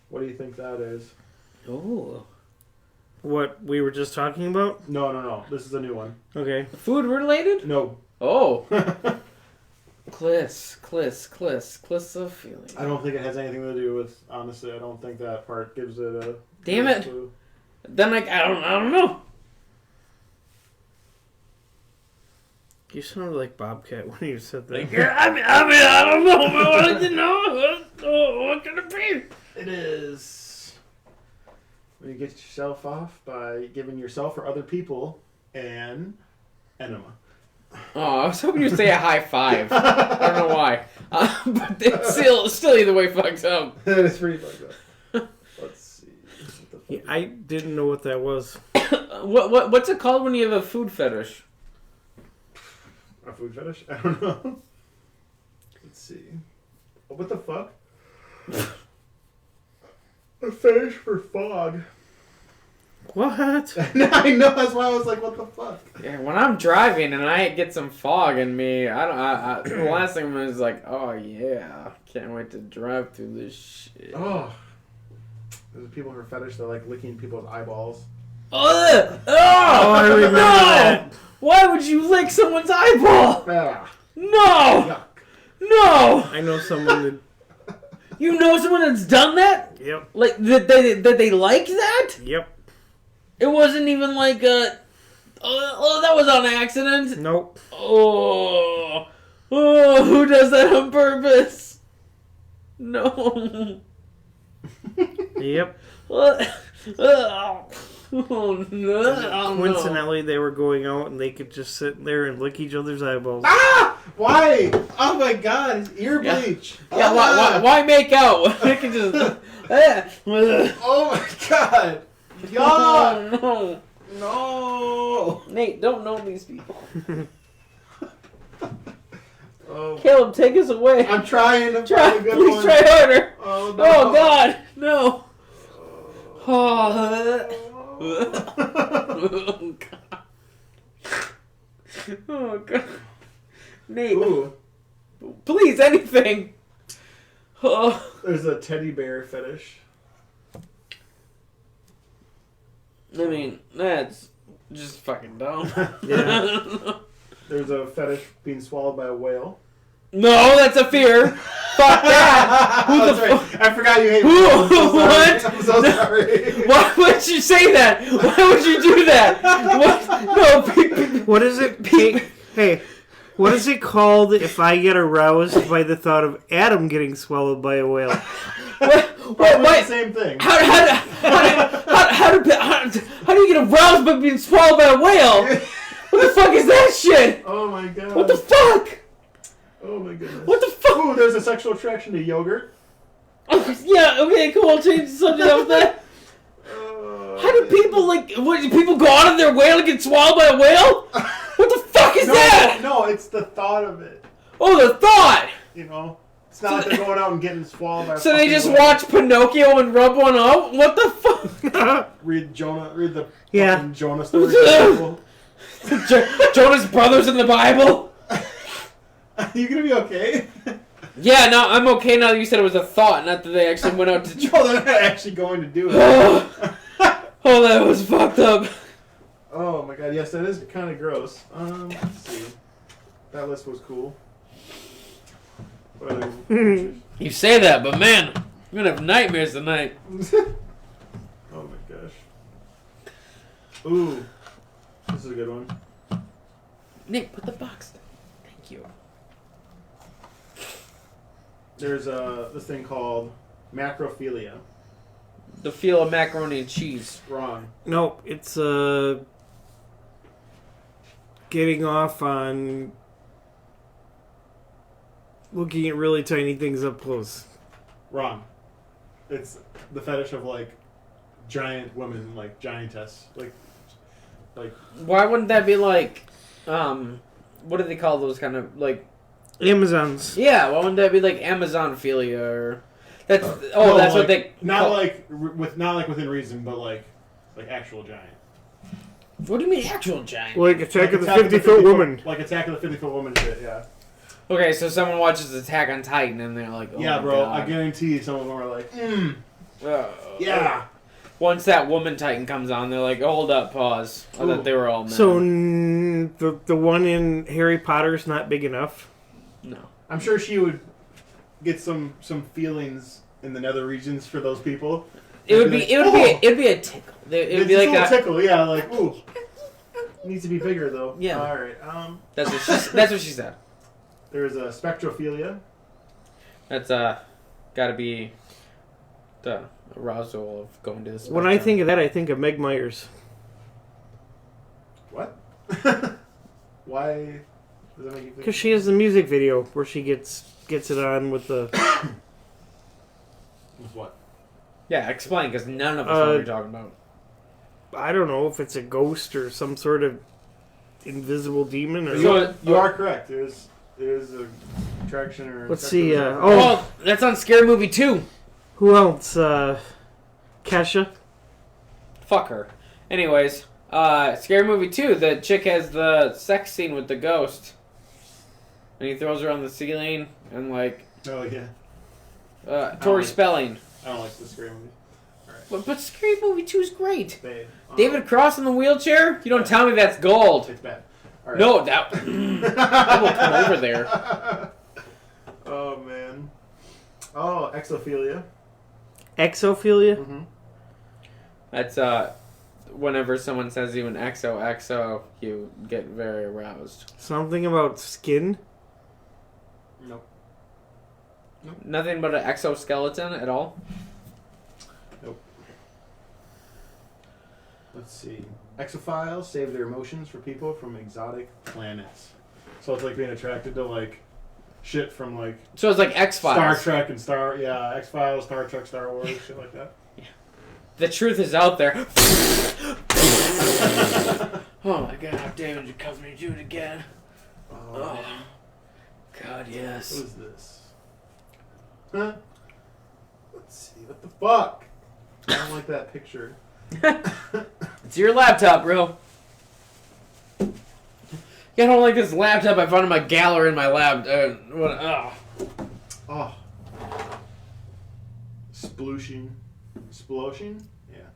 What do you think that is? Oh. What we were just talking about? No. This is a new one. Okay. Food related? No. Oh. Klissophilia. I don't think it has anything to do with, honestly, I don't think that part gives it a... Damn it. clue. Then like I don't know. You sounded like Bobcat when you said that. I mean I don't know. I wanted to know what could it be? It is when you get yourself off by giving yourself or other people an enema. Oh, I was hoping you'd say a high five. I don't know why. But it's still either way fucked up. That is pretty fucked up. Let's see. What the fuck Yeah, I didn't know what that was. What's it called when you have a food fetish? A food fetish? I don't know. Let's see. Oh, what the fuck? A fetish for fog. What? I know, that's why I was like, what the fuck? Yeah, when I'm driving and I get some fog in me, the last thing is like, oh yeah, can't wait to drive through this shit. Oh. There's people who are fetish that like licking people's eyeballs. Ugh! Oh, I remember that. Why would you lick someone's eyeball? Ah, No! yuck. No! I know someone that. You know someone that's done that? Yep. Like, that they like that? Yep. It wasn't even like a... Oh, that was on accident? Nope. Oh, who does that on purpose? No. Yep. Oh, no. Coincidentally, they were going out and they could just sit there and lick each other's eyeballs. Ah! Why? Oh my god, it's ear Yeah. bleach. Yeah, Ah! why make out? They can just... Oh my god. Yuck! Oh, no. No! Nate, don't know these people. Oh. Caleb, take us away. I'm trying to Try, find a good please one. try harder. Oh, no. Oh, God, no. Oh, oh God. Oh, God. Nate, Ooh, please, anything. Oh. there's a teddy bear fetish. I mean, that's just fucking dumb. Yeah. There's a fetish being swallowed by a whale. No, that's a fear. Fuck that. Who the That's fuck? right. I forgot you hate Who? whales. I'm so sorry. What? I'm so sorry. Why would you say that? Why would you do that? What? No, What is it? Hey, what is it called if I get aroused by the thought of Adam getting swallowed by a whale? Probably what? the same thing. How do you get aroused by being swallowed by a whale? What the fuck is that shit? Oh my god. What the fuck? Oh my goodness. What the fuck? Ooh, there's a sexual attraction to yogurt. Yeah, okay, cool. I'll change the subject of that. How do people do people go out of their whale and get swallowed by a whale? What the fuck is that? No, it's the thought of it. Oh, the thought. You know? It's not like they're going out and getting swallowed by a So they fucking just whale. watch Pinocchio and rub one out? What the fuck? Read the Yeah. fucking Jonah story. in the Bible. Jonas Brothers in the Bible? You gonna be okay? Yeah, no, I'm okay now that you said it was a thought, not that they actually went out to... No, they're not actually going to do it. Oh, that was fucked up. Oh my god, yes, that is kind of gross. Let's see. That list was cool. What other You say that, but man, I'm gonna have nightmares tonight. Oh my gosh. Ooh. This is a good one. Nick, put the box down. Thank you. There's this thing called macrophilia. The feel of macaroni and cheese. Wrong. Nope, it's getting off on looking at really tiny things up close. Wrong. It's the fetish of like giant women, like giantess, like. Why wouldn't that be like, what do they call those kind of, like... Amazons. Yeah, why wouldn't that be like Amazonphilia or... That's No, that's like, what they... Not call... like not like within reason, but like actual giant. What do you mean actual giant? Like Attack of the Attack 50-foot woman. Like Attack of the 50-foot woman shit, yeah. Okay, so someone watches Attack on Titan and they're like, oh Yeah, my bro, God. I guarantee some of them are like, Yeah. Once that woman Titan comes on, they're like, hold up, pause. I thought they were all men. So the one in Harry Potter's not big enough. No. I'm sure she would get some feelings in the nether regions for those people. It would be like, a tickle. It would be like a little that. tickle, yeah, like ooh. Needs to be bigger though. Yeah. All right. That's what she said. There's a spectrophilia. That's gotta be the arousal of going to the When I think of that, I think of Meg Myers. What? Why? Does that make you think? Because she has the music video where she gets it on with the... With what? Yeah, explain, because none of us know what you're talking about. I don't know if it's a ghost or some sort of invisible demon or... You are correct. There's a attraction or... Let's see. Oh, that's on Scary Movie 2. Who else? Kesha. Fuck her. Anyways, Scary Movie 2, the chick has the sex scene with the ghost. And he throws her on the ceiling and, like... Oh, yeah. Tori Spelling. I don't like the scary movie. But Scary Movie 2 is great. Bad. David Cross in the wheelchair? You don't tell me that's gold. It's bad. All right. No, that... I will come over there. Oh, man. Oh, exophilia. Exophilia? Mm-hmm. That's, whenever someone says even XOXO, you get very aroused. Something about skin? Nope. Nothing but an exoskeleton at all? Nope. Let's see. Exophiles save their emotions for people from exotic planets. So it's like being attracted to, like, shit from, like... So it's like X-Files. Star Trek and X-Files, Star Trek, Star Wars, shit like that. The truth is out there. Oh my god, David, you caused me to do it again. Oh. God, yes. What is this? Huh? Let's see. What the fuck? I don't like that picture. It's your laptop, bro. Yeah, I don't like this laptop I found in my gallery in my lab. Oh. Splooshing. Sploshing? Yeah.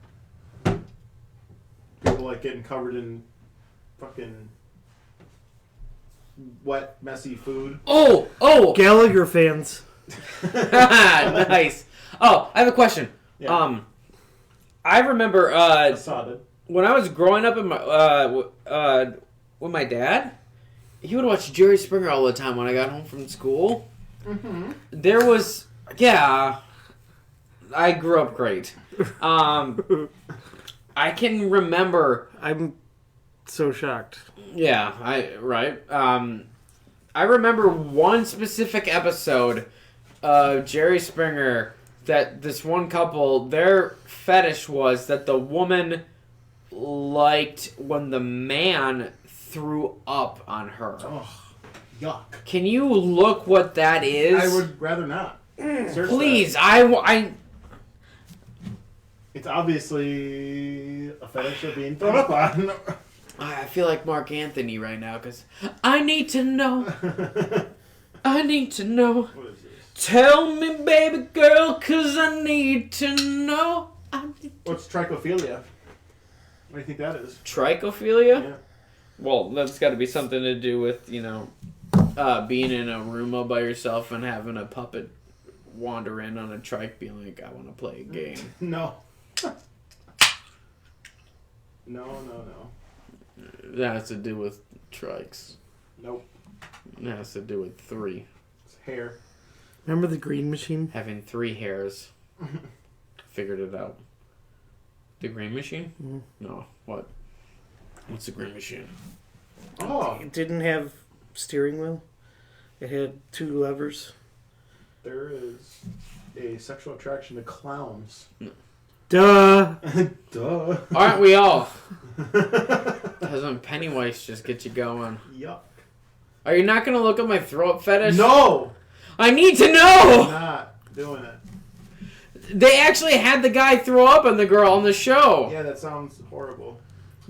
People like getting covered in fucking wet, messy food. Oh! Gallagher fans. Nice. Oh, I have a question. Yeah. I remember Assad. when I was growing up in my with my dad, he would watch Jerry Springer all the time when I got home from school. Mm-hmm. There was I grew up great. I can remember. I'm so shocked. Yeah, I remember one specific episode of Jerry Springer that this one couple, their fetish was that the woman liked when the man threw up on her. Oh, yuck. Can you look what that is? I would rather not. Search Please, that. It's obviously a fetish of being thrown up on. I feel like Mark Anthony right now because I need to know. I need to know. What is this? Tell me, baby girl, because I need to know. What's trichophilia? What do you think that is? Trichophilia? Yeah. Well, that's got to be something to do with, being in a room all by yourself and having a puppet wander in on a trike being like, I want to play a game. No. No. That has to do with trikes. Nope. It has to do with 3. It's hair. Remember the green machine? Having 3 hairs. Figured it out. The green machine? Mm-hmm. No. What? What's the green machine? Oh, It didn't have steering wheel. It had 2 levers. there is a sexual attraction to clowns. Duh! Duh. Aren't we all? Doesn't Pennywise just get you going? Yuck. Are you not going to look at my throat fetish? No! I need to know! Not doing it. They actually had the guy throw up on the girl on the show. Yeah, that sounds horrible.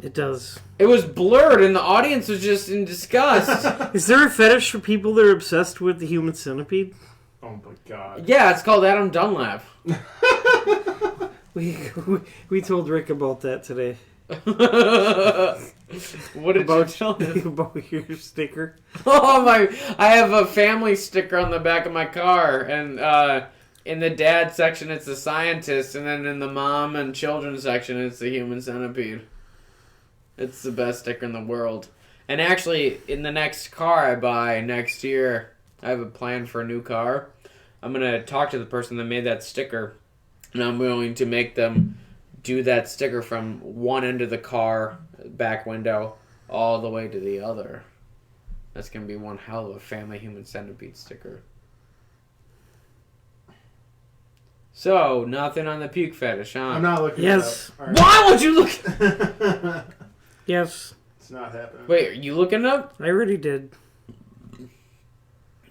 It does. It was blurred and the audience was just in disgust. Is there a fetish for people that are obsessed with the human centipede? Oh my god. Yeah, it's called Adam Dunlap. We told Rick about that today. What did you tell him? About your sticker. Oh my! I have a family sticker on the back of my car, and in the dad section it's the scientist, and then in the mom and children section it's the human centipede. It's the best sticker in the world. And actually, in the next car I buy next year, I have a plan for a new car. I'm gonna talk to the person that made that sticker, and I'm going to make them do that sticker from one end of the car, back window, all the way to the other. That's gonna be one hell of a family human centipede sticker. So, nothing on the puke fetish, huh? I'm not looking. Yes. It up. All right. Why would you look? Yes, It's not happening. Wait, are you looking up? I already did.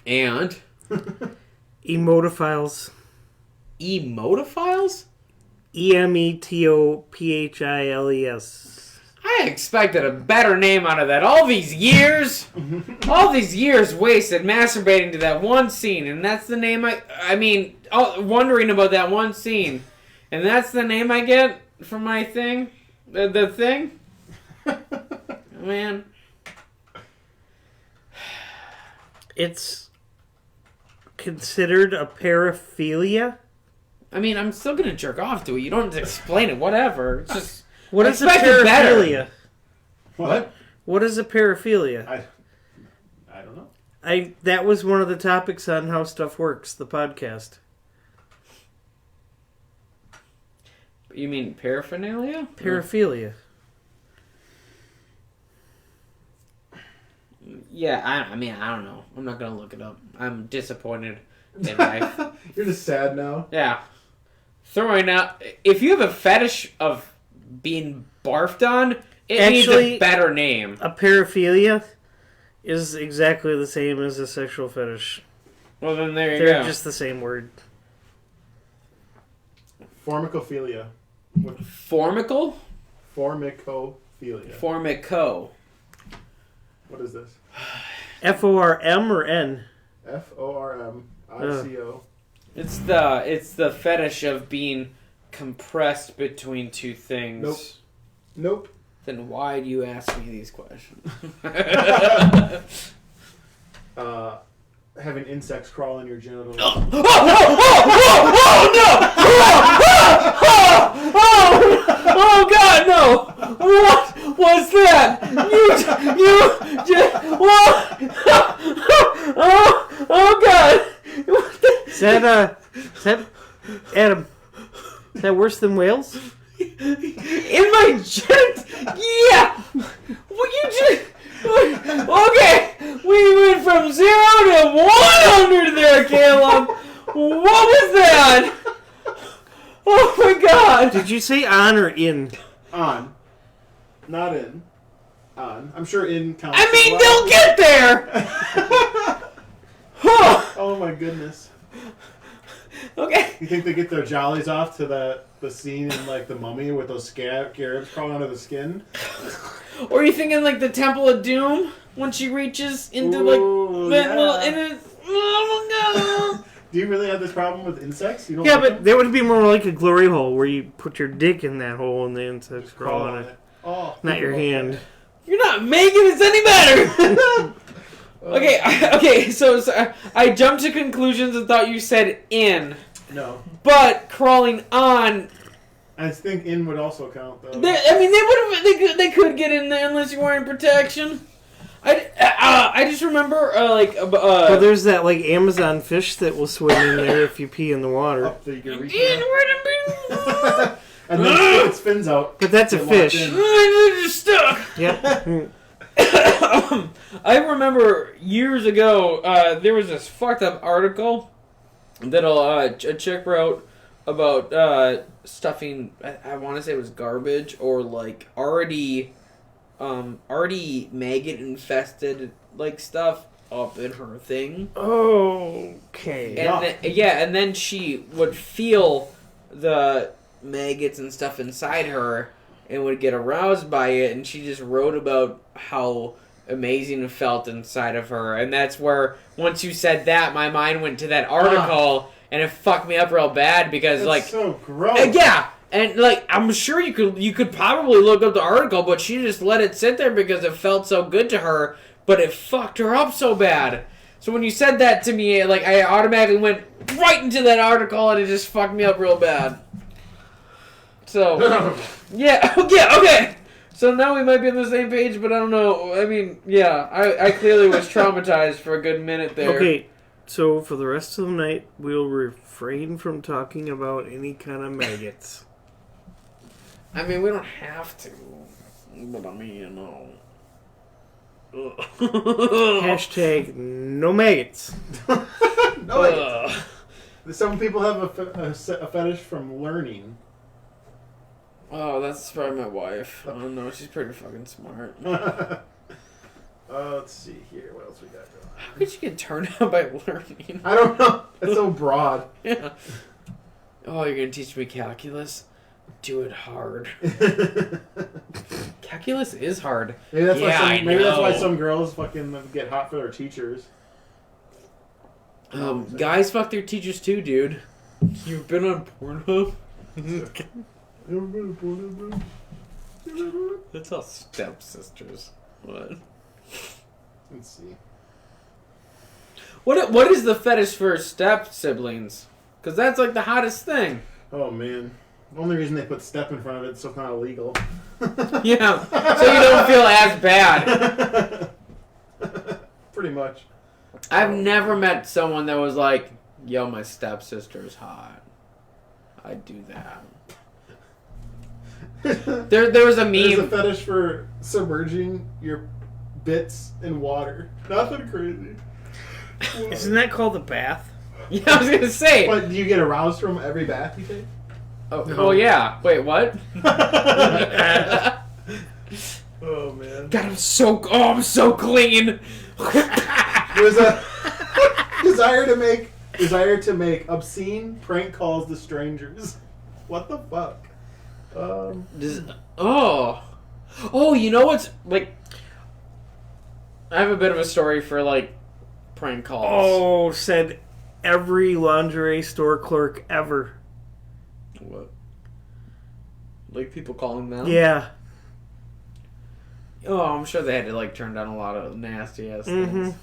And Emotophiles. emotophiles? Emetophiles. I expected a better name out of that. All these years wasted masturbating to that one scene, and that's the name wondering about that one scene, and that's the name I get for my thing, the thing. Man, It's considered a paraphilia. I mean, I'm still gonna jerk off to it. You don't have to explain it. Whatever. It's just What I is a expected better. paraphilia? What? What is a paraphilia? I don't know. That was one of the topics on How Stuff Works, the podcast. You mean paraphernalia? Paraphilia. Yeah, I mean, I don't know. I'm not gonna look it up. I'm disappointed in life. You're just sad now. Yeah. Throwing out. If you have a fetish of being barfed on, it needs Actually, a better name. A paraphilia is exactly the same as a sexual fetish. Well, then there you They're go. just the same word. Formicophilia. Formical? Formicophilia. Formico. What is this? F-O-R-M or N? FormicO. It's the fetish of being compressed between two things. Nope. Then why do you ask me these questions? Having insects crawl in your genitals. Oh God, no! What was that? Oh God! Is that Adam? Is that worse than whales? In my jet? Yeah! Well, you just... Okay! We went from 0 to 100 there, Caleb! What was that? Oh my God! Did you say on or in? On. Not in. On. I'm sure in counts. I mean, as well. they'll get there! Huh. Oh my goodness. Okay. You think they get their jollies off to the scene in like The Mummy with those scarabs crawling under the skin? Or are you thinking like the Temple of Doom when she reaches into Ooh, that yeah. little... Oh my God! Do you really have this problem with insects? You don't Yeah, like but them? that would be more like a glory hole where you put your dick in that hole and the insects crawl on it. Oh, Not your hand. You're not making this any better! Okay, so I jumped to conclusions and thought you said in. No. But crawling on... I think in would also count though. They could get in there unless you're wearing protection. I just remember, Well, there's that, like, Amazon fish that will swim in there if you pee in the water. Up the urethra. And then stick its fins out. But that's a Get locked fish. in. I'm just stuck. Yep. I remember years ago, there was this fucked up article that a chick wrote about stuffing, I want to say it was garbage, or like already maggot infested like stuff up in her thing. Okay. And then she would feel the maggots and stuff inside her and would get aroused by it, and she just wrote about how amazing it felt inside of her. And that's where, once you said that, my mind went to that article, and it fucked me up real bad because, That's like... so gross. Yeah! And, like, I'm sure you could probably look up the article, but she just let it sit there because it felt so good to her, but it fucked her up so bad. So when you said that to me, like, I automatically went right into that article, and it just fucked me up real bad. So, yeah, okay. So now we might be on the same page, but I don't know. I mean, yeah, I clearly was traumatized for a good minute there. Okay, so for the rest of the night, we'll refrain from talking about any kind of maggots. I mean, we don't have to, but I mean, you know. Hashtag no maggots. No, wait. Some people have a fetish from learning. Oh, that's probably my wife. I don't know. She's pretty fucking smart. Let's see here. What else we got going on? How could you get turned on by learning? I don't know. It's so broad. Yeah. Oh, you're gonna teach me calculus? Do it hard. Calculus is hard. Maybe that's Yeah, maybe that's why know. some girls fucking get hot for their teachers. Guys fuck their teachers too, dude. You've been on Pornhub? That's all stepsisters. What? Let's see. What is the fetish for step siblings? Because that's like the hottest thing. Oh man. The only reason they put step in front of it is so it's not illegal. Yeah, so you don't feel as bad. Pretty much. I've never met someone that was like, yo, my stepsister's hot. I'd do that. There was a meme. There's a fetish for submerging your bits in water. Nothing crazy. Isn't that called a bath? Yeah, I was gonna say. But do you get aroused from every bath you take? Oh, No. well, yeah. Wait, what? Oh man. God, I'm so clean. There's a desire to make obscene prank calls to strangers. What the fuck? Oh, you know what's like? I have a bit of a story for like prank calls. Oh, said every lingerie store clerk ever. What? Like people calling them? Yeah. Oh, I'm sure they had to like turn down a lot of nasty ass things.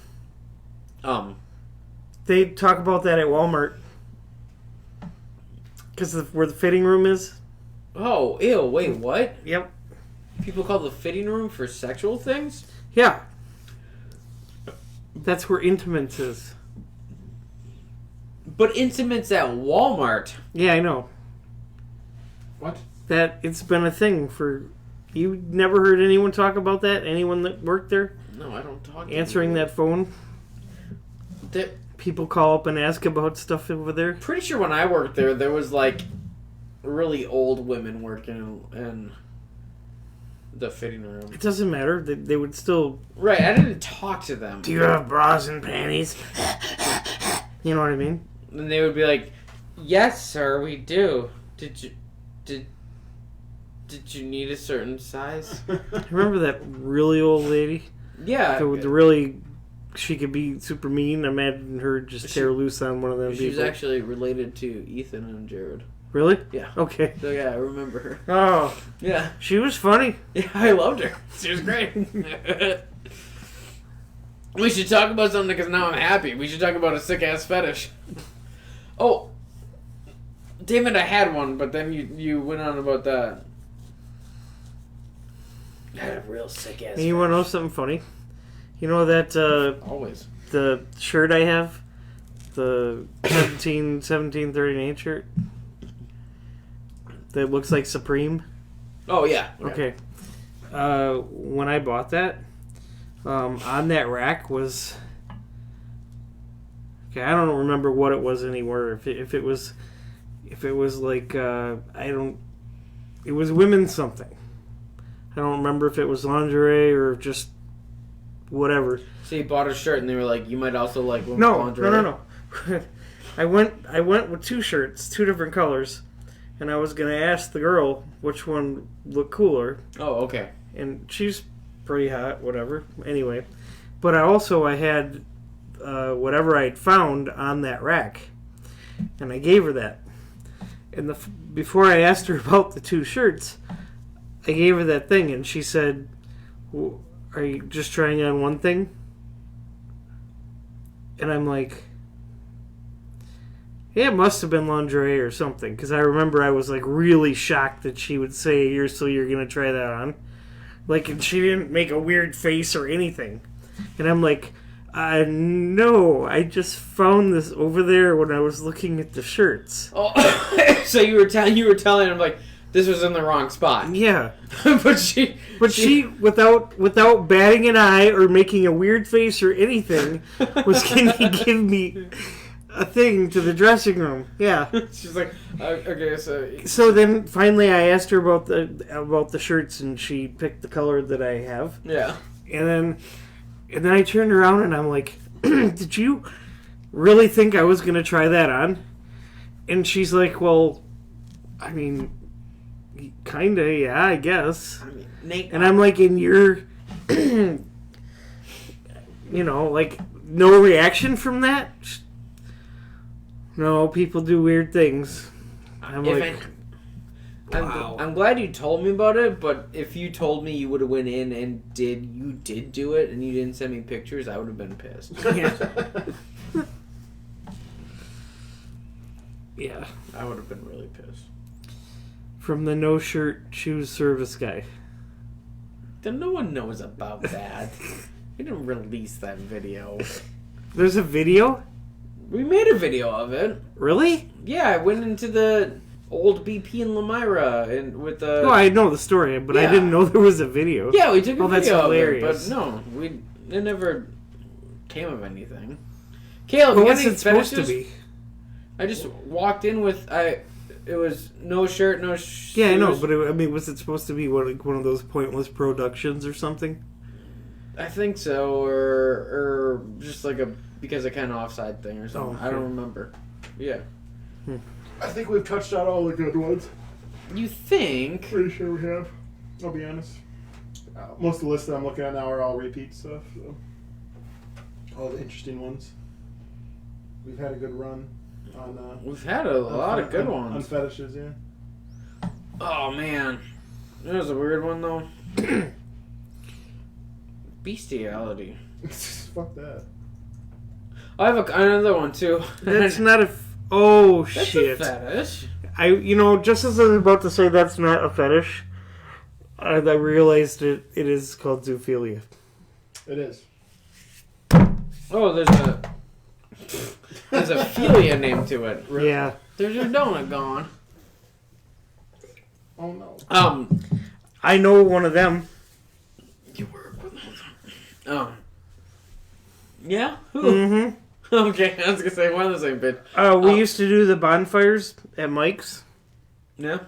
They talk about that at Walmart. Because where the fitting room is. Oh, ew, wait, what? Yep. People call the fitting room for sexual things? Yeah. That's where Intimates is. But Intimates at Walmart. Yeah, I know. What? That it's been a thing for... You never heard anyone talk about that? Anyone that worked there? No, I don't talk to Answering people. that phone? People call up and ask about stuff over there? Pretty sure when I worked there, there was like really old women working in the fitting room. It doesn't matter. They would still... Right, I didn't talk to them. Do you have bras and panties? You know what I mean? And they would be like, "Yes, sir, we do. Did you need a certain size?" Remember that really old lady? Yeah. The really... She could be super mean. Imagine her just tear loose on one of them She's people. actually related to Ethan and Jared. Really? Yeah. Okay. So yeah, I remember her. Oh, Yeah. she was funny. Yeah, I loved her. She was great. We should talk about something because now I'm happy. We should talk about a sick ass fetish. Oh, damn it! I had one, but then you went on about that. I had a real sick ass. And you want to know something funny? You know that Always. the shirt I have, the 1738 shirt that looks like Supreme. Oh yeah. Okay. When I bought that, on that rack was... Okay, I don't remember what it was anymore. If it was like it was women's something. I don't remember if it was lingerie or just whatever. So you bought a shirt and they were like, "You might also like women's lingerie." No. I went with two shirts, two different colors, and I was gonna ask the girl which one looked cooler. Oh, okay. And she's pretty hot, whatever. Anyway, but I had whatever I'd found on that rack, and I gave her that. And before I asked her about the two shirts, I gave her that thing, and she said, well, "Are you just trying on one thing?" And I'm like, "Yeah, it must have been lingerie or something," because I remember I was like really shocked that she would say, "You're gonna try that on." Like, and she didn't make a weird face or anything. And I'm like, no, I just found this over there when I was looking at the shirts. Oh, so you were telling him like, this was in the wrong spot. Yeah. But she without batting an eye or making a weird face or anything, was going to give me a thing to the dressing room. Yeah. She's like, okay, so. So then finally I asked her about the shirts, and she picked the color that I have. Yeah. And then I turned around and I'm like, did you really think I was going to try that on? And she's like, well, I mean, kinda, yeah, I guess. I mean, Nate, And I'm like, and you're, you know, like, no reaction from that? No, people do weird things. I'm like, wow. I'm glad you told me about it, but if you told me you would have went in and did do it and you didn't send me pictures, I would have been pissed. Yeah. Yeah. I would have been really pissed. From the no shirt shoes service guy. Then no one knows about that. We didn't release that video. There's a video? We made a video of it. Really? Yeah, I went into the old BP in Lamira and with the. No, I know the story, but I Yeah. didn't know there was a video. Yeah, we took a Oh, that's video hilarious. of it, but no, it never came of anything. Caleb, But you got what's any it supposed to fetishes? be? I just walked in with it was no shirt, no shoes. Yeah, I know, but I mean, was it supposed to be one of those pointless productions or something? I think so, or just like because a kind of offside thing or something. Oh, I don't okay. remember. Yeah. I think we've touched on all the good ones. You think? Pretty sure we have. I'll be honest. Most of the lists that I'm looking at now are all repeat stuff. So all the interesting ones. We've had a good run on. We've had a lot of good on ones. fetishes, yeah. Oh man, that was a weird one though. Bestiality. Fuck that. I have another one too. That's not a. Oh That's shit! a fetish. Just as I was about to say that's not a fetish, I realized it is called zoophilia. It is. Oh, there's a philia name to it. Yeah. There's your donut gone. Oh no. I know one of them. You work with them. Yeah? Who? Mm-hmm. Okay, I was gonna say one of the same bitch. We used to do the bonfires at Mike's, Yeah?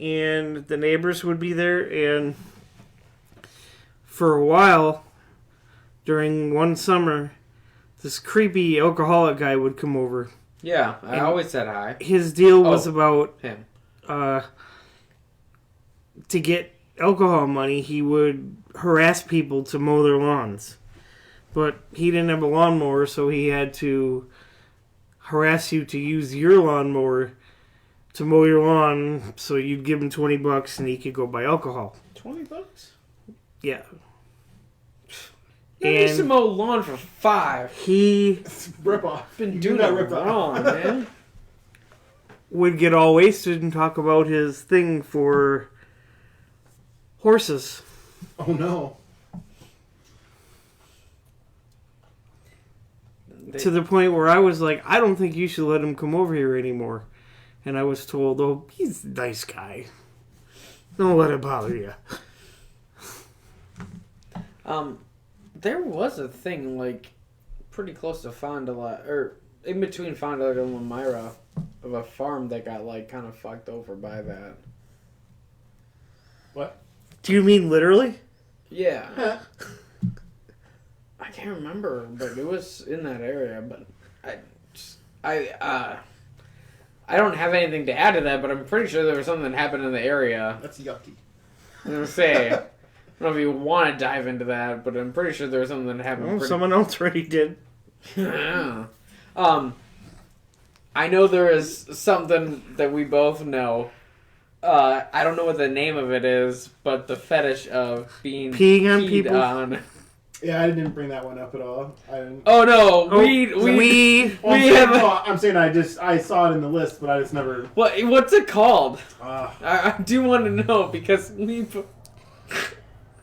and the neighbors would be there, and for a while, during one summer, this creepy alcoholic guy would come over. Yeah, I always said hi. His deal was about Him. to get alcohol money, he would harass people to mow their lawns. But he didn't have a lawnmower, so he had to harass you to use your lawnmower to mow your lawn, so you'd give him $20 and he could go buy alcohol. $20? Yeah. I used to mow lawn for $5. He Rip off. Been You doing got it ripped off. wrong, man. would get all wasted and talk about his thing for horses. Oh no. To the point where I was like, I don't think you should let him come over here anymore. And I was told, oh, he's a nice guy. Don't let it bother you. There was a thing, like, pretty close to Fond du Lac, or in between Fond du Lac and Lamira, of a farm that got, like, kind of fucked over by that. What? Do you mean literally? Yeah. I can't remember, but it was in that area, but I don't have anything to add to that, but I'm pretty sure there was something that happened in the area. That's yucky. I was going to say, I don't know if you want to dive into that, but I'm pretty sure there was something that happened. Well, someone else already did. Yeah. I know there is something that we both know. I don't know what the name of it is, but the fetish of being peeing on peed people. on. Yeah, I didn't bring that one up at all. I didn't. Oh no, Oh, I'm saying I saw it in the list, but I just never. What's it called? Uh, I do want to know because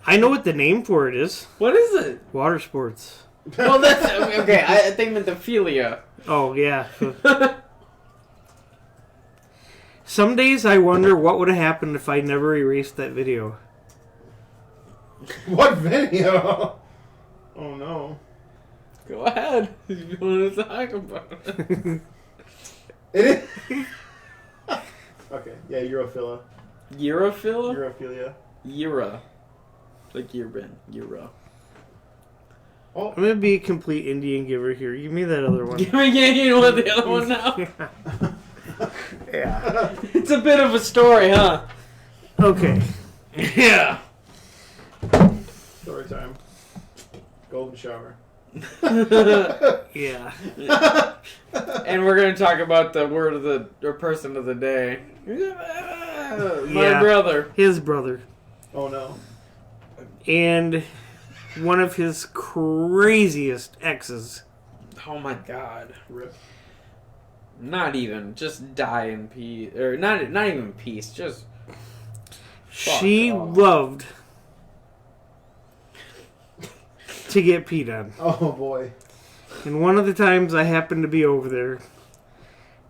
I know what the name for it is. What is it? Water sports. Well, that's okay. I think meant the philia. Oh, yeah. Some days I wonder what would have happened if I never erased that video. What video? Oh no. Go ahead. If you want to talk about it. It is. Okay. Yeah, Europhilia. Europhilia? Europhilia. Eura. Like urban. Euro. Oh. I'm gonna be a complete Indian giver here. Give me that other one. You want the other one now? Yeah. It's a bit of a story, huh? Okay. Yeah. Story time. Golden shower. Yeah. And we're gonna talk about the word of the or person of the day. My brother. His brother. Oh no. And one of his craziest exes. Oh my god. Rip. Not even. Just die in peace. Or not even peace. Just. She off. loved to get peed on. Oh boy. And one of the times I happened to be over there,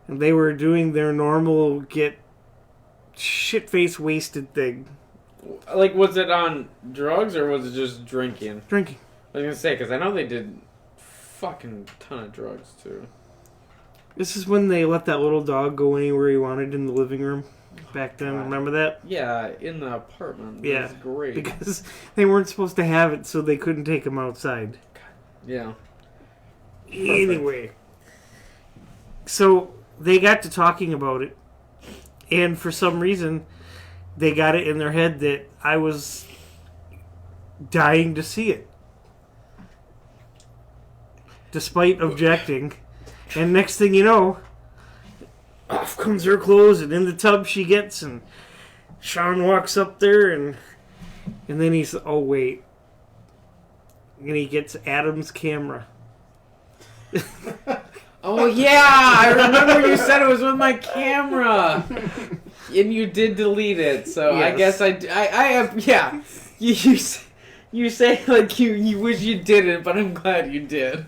and they were doing their normal get shit-faced wasted thing. Like, was it on drugs or was it just drinking? Drinking. I was gonna say, because I know they did fucking ton of drugs too. This is when they let that little dog go anywhere he wanted in the living room. Back then, God. remember that? Yeah, in the apartment. Yeah. That's great. Because they weren't supposed to have it, so they couldn't take him outside. Yeah. Anyway. So, they got to talking about it, and for some reason, they got it in their head that I was dying to see it. Despite objecting. And next thing you know, off comes her clothes, and in the tub she gets, and Sean walks up there, and then he's, oh wait. And he gets Adam's camera. Oh yeah, I remember you said it was with my camera, and you did delete it. So I Yes. guess I have yeah. You say like you wish you didn't, but I'm glad you did.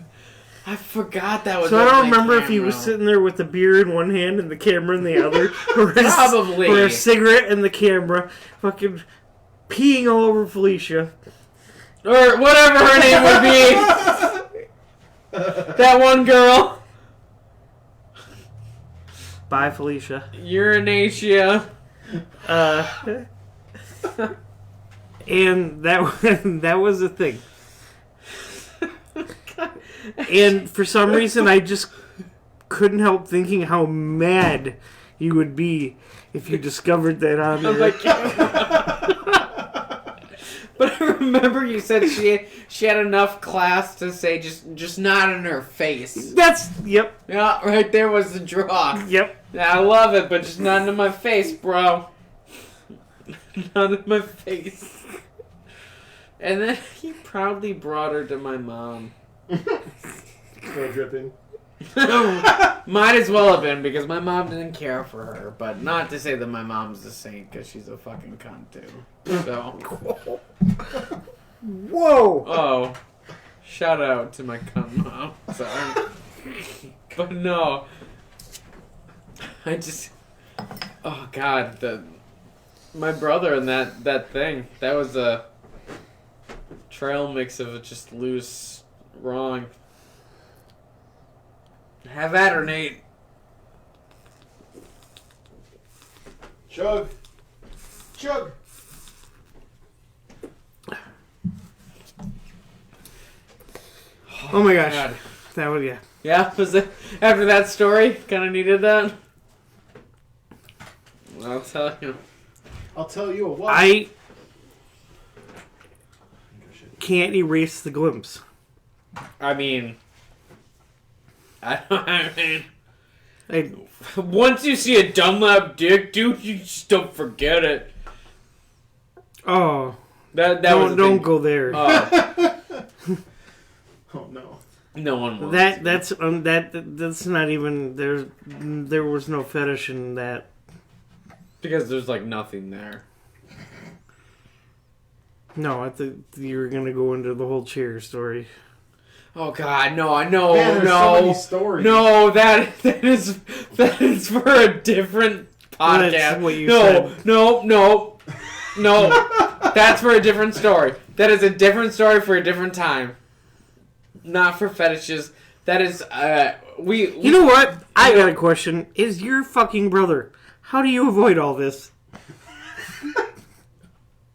I forgot that was. So I with don't my remember if he camera. was sitting there with the beer in one hand and the camera in the other, or Probably. or a cigarette in the camera, fucking peeing all over Felicia. Or whatever her name would be. That one girl. Bye, Felicia. Urinatia. And that was the thing. And for some reason, I just couldn't help thinking how mad you would be if you discovered that on there. I'm like, but I remember you said she had enough class to say just not in her face. Yep. Yeah, right there was the draw. Yep. Yeah, I love it, but just not in my face, bro. Not in my face. And then he proudly brought her to my mom. Still dripping. Might as well have been, because my mom didn't care for her. But not to say that my mom's a saint, because she's a fucking cunt, too. So. Whoa! Oh. Shout out to my cunt mom. Sorry. But no. I just... Oh, God. My brother and that thing. That was a trail mix of just loose, wrong. Have at her, Nate. Chug. Chug. Oh my gosh. God. That would, yeah. Yeah, was it after that story? Kind of needed that. I'll tell you. I'll tell you what. I can't erase the glimpse. I mean, I mean, I, once you see a Dunlap dick, dude, you just don't forget it. oh, That was don't the don't thing. go there. Oh no. No one wants That's not even there was no fetish in that. because there's like nothing there. No, I think you were gonna go into the whole chair story. Oh God, no! I know, Man, there's so many stories. no. That is for a different podcast. That's what you no, said. no. That's for a different story. That is a different story for a different time. Not for fetishes. That is, You know what? I got a question. Is your fucking brother? How do you avoid all this?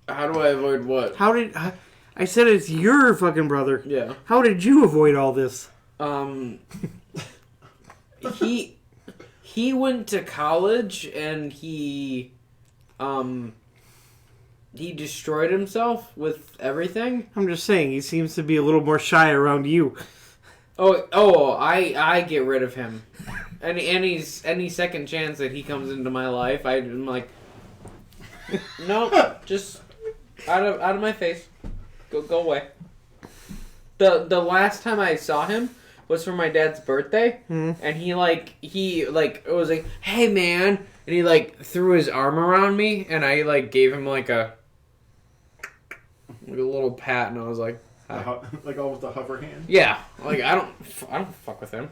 How do I avoid what? I said it's your fucking brother. Yeah. How did you avoid all this? He went to college and he destroyed himself with everything. I'm just saying, he seems to be a little more shy around you. I get rid of him. Any second chance that he comes into my life, I'm like, no, just out of my face. Go away. The last time I saw him was for my dad's birthday, and he was like, hey man, and he like threw his arm around me, and I like gave him like a little pat, and I was like, hi. Like almost a hover hand. Yeah, like I don't fuck with him.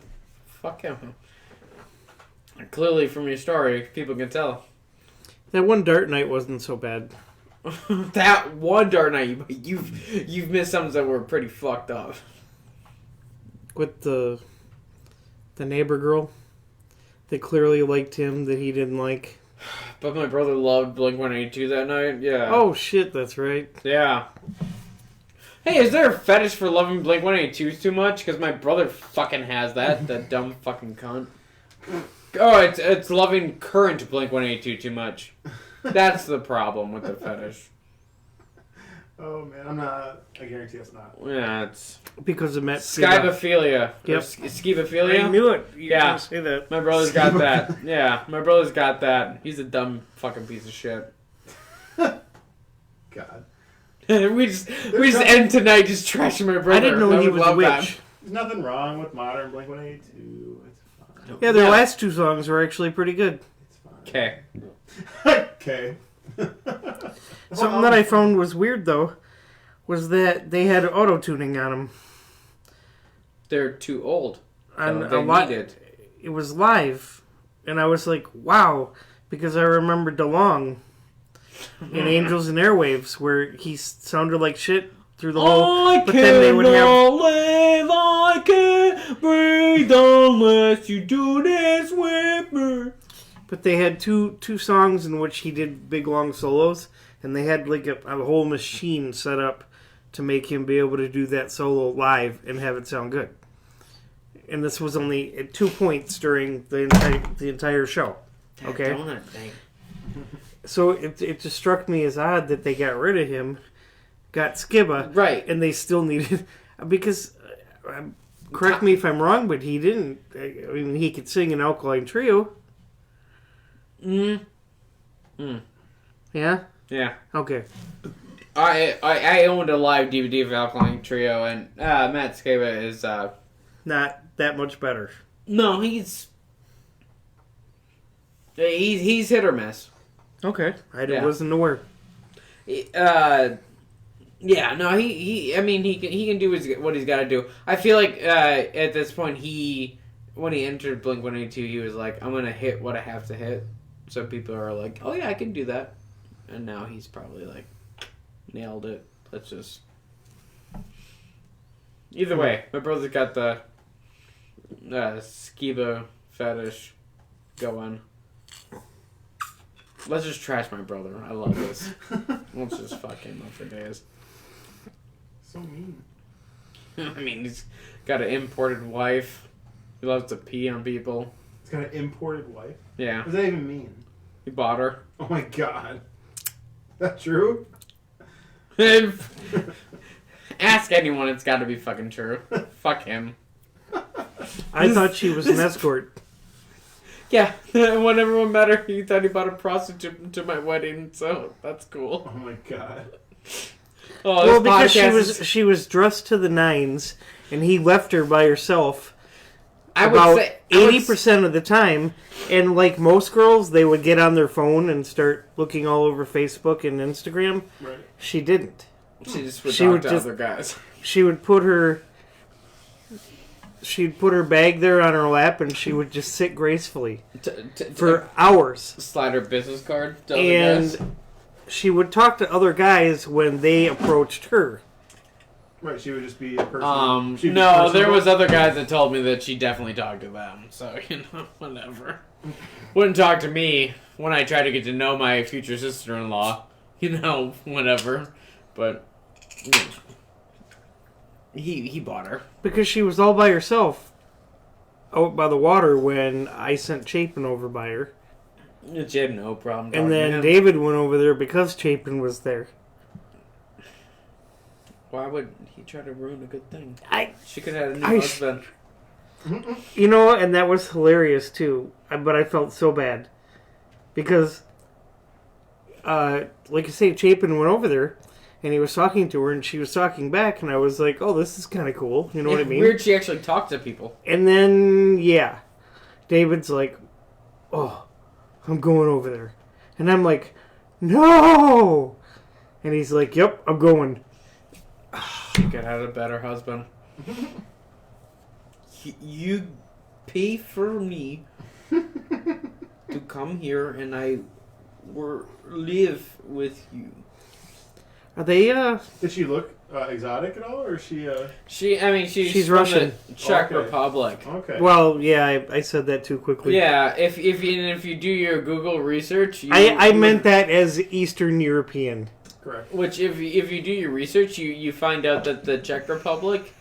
Fuck him. Clearly, from your story, people can tell. That one dart night wasn't so bad. That one dark night, you've missed some that were pretty fucked up. With the neighbor girl that clearly liked him that he didn't like. But my brother loved Blink-182 that night. Yeah. Oh shit, that's right. Yeah. Hey, is there a fetish for loving Blink-182 too much? Because my brother fucking has that. That dumb fucking cunt. Oh, it's loving current Blink-182 too much. That's the problem with the fetish. Oh man, I guarantee it's not. Yeah, it's Because of Matt Skybophilia. Yep. Skybophilia? I knew it. You Yeah. yeah. Say that. My brother's got that. Yeah, my brother's got that. He's a dumb fucking piece of shit. God. we just end tonight just trashing my brother. I didn't know he would was a love witch. that. There's nothing wrong with modern Blink-182. It's fine. Yeah, their Yeah. last two songs were actually pretty good. It's fine. Okay. Okay. Something that I found was weird, though, was that they had auto-tuning on them. They're too old. On So they a lot. need it. It was live, and I was like, wow, because I remember DeLong in Angels and Airwaves, where he sounded like shit through the whole... I but then they would have... live, I can't breathe unless you do this with me. But they had two songs in which he did big long solos, and they had like a whole machine set up to make him be able to do that solo live and have it sound good. And this was only at 2 points during the entire show. Okay, That donut thing. so it just struck me as odd that they got rid of him, got Skiba, Right. and they still needed because. Correct me if I'm wrong, but he didn't. I mean, he could sing an Alkaline Trio. Yeah. Yeah. Okay. I owned a live DVD of Alkaline Trio, and Matt Skiba is Not that much better. no, he's hit or miss. Okay. I Yeah. wasn't aware. Yeah, no, he I mean, he can do what he's got to do. I feel like at this point, when he entered Blink-182, he was like, I'm going to hit what I have to hit. So people are like, oh yeah, I can do that. And now he's probably like, nailed it. Let's just... Either way, my brother's got the Skiba fetish going. Let's just trash my brother. I love this. Let's just fuck him up for days. So mean. I mean, he's got an imported wife. He loves to pee on people. It's got an imported wife. Yeah. What does that even mean? He bought her. Oh my god. That true? Ask anyone, it's got to be fucking true. Fuck him. I thought she was an escort. Yeah, when everyone met her, he thought he bought a prostitute to my wedding, so that's cool. Oh my god. Oh, Well, this because podcast she was dressed to the nines, and he left her by herself I would about say 80% of the time. And like most girls, they would get on their phone and start looking all over Facebook and Instagram. Right. She didn't. She just would She talk would to just- other guys. She would put her she'd put her bag there on her lap, and she would just sit gracefully For for hours. slide her business card. To other And guys. she would talk to other guys when they approached her. Right, she would just be a person. she'd be No, there personable. was other guys that told me that she definitely talked to them. So whatever. Wouldn't talk to me when I tried to get to know my future sister-in-law. Whatever. But he bought her. Because she was all by herself out by the water when I sent Chapin over by her. She had no problem talking And then to him. David went over there because Chapin was there. Why would he try to ruin a good thing? She could have had a new I- husband. You know, and that was hilarious too. But I felt so bad. Because, like I say, Chapin went over there and he was talking to her and she was talking back. And I was like, oh, this is kind of cool. You know what I mean? Weird she actually talked to people. And then, yeah, David's like, oh, I'm going over there. And I'm like, no! And he's like, yep, I'm going. She could have had a better husband. You pay for me to come here and I live with you. Are they, Did she look exotic at all, or is she? She's from Russian. the Czech Okay. Republic. Okay. well, yeah, I said that too quickly. Yeah, if you do your Google research, I meant that as Eastern European. Correct. Which, if you do your research, you find out that the Czech Republic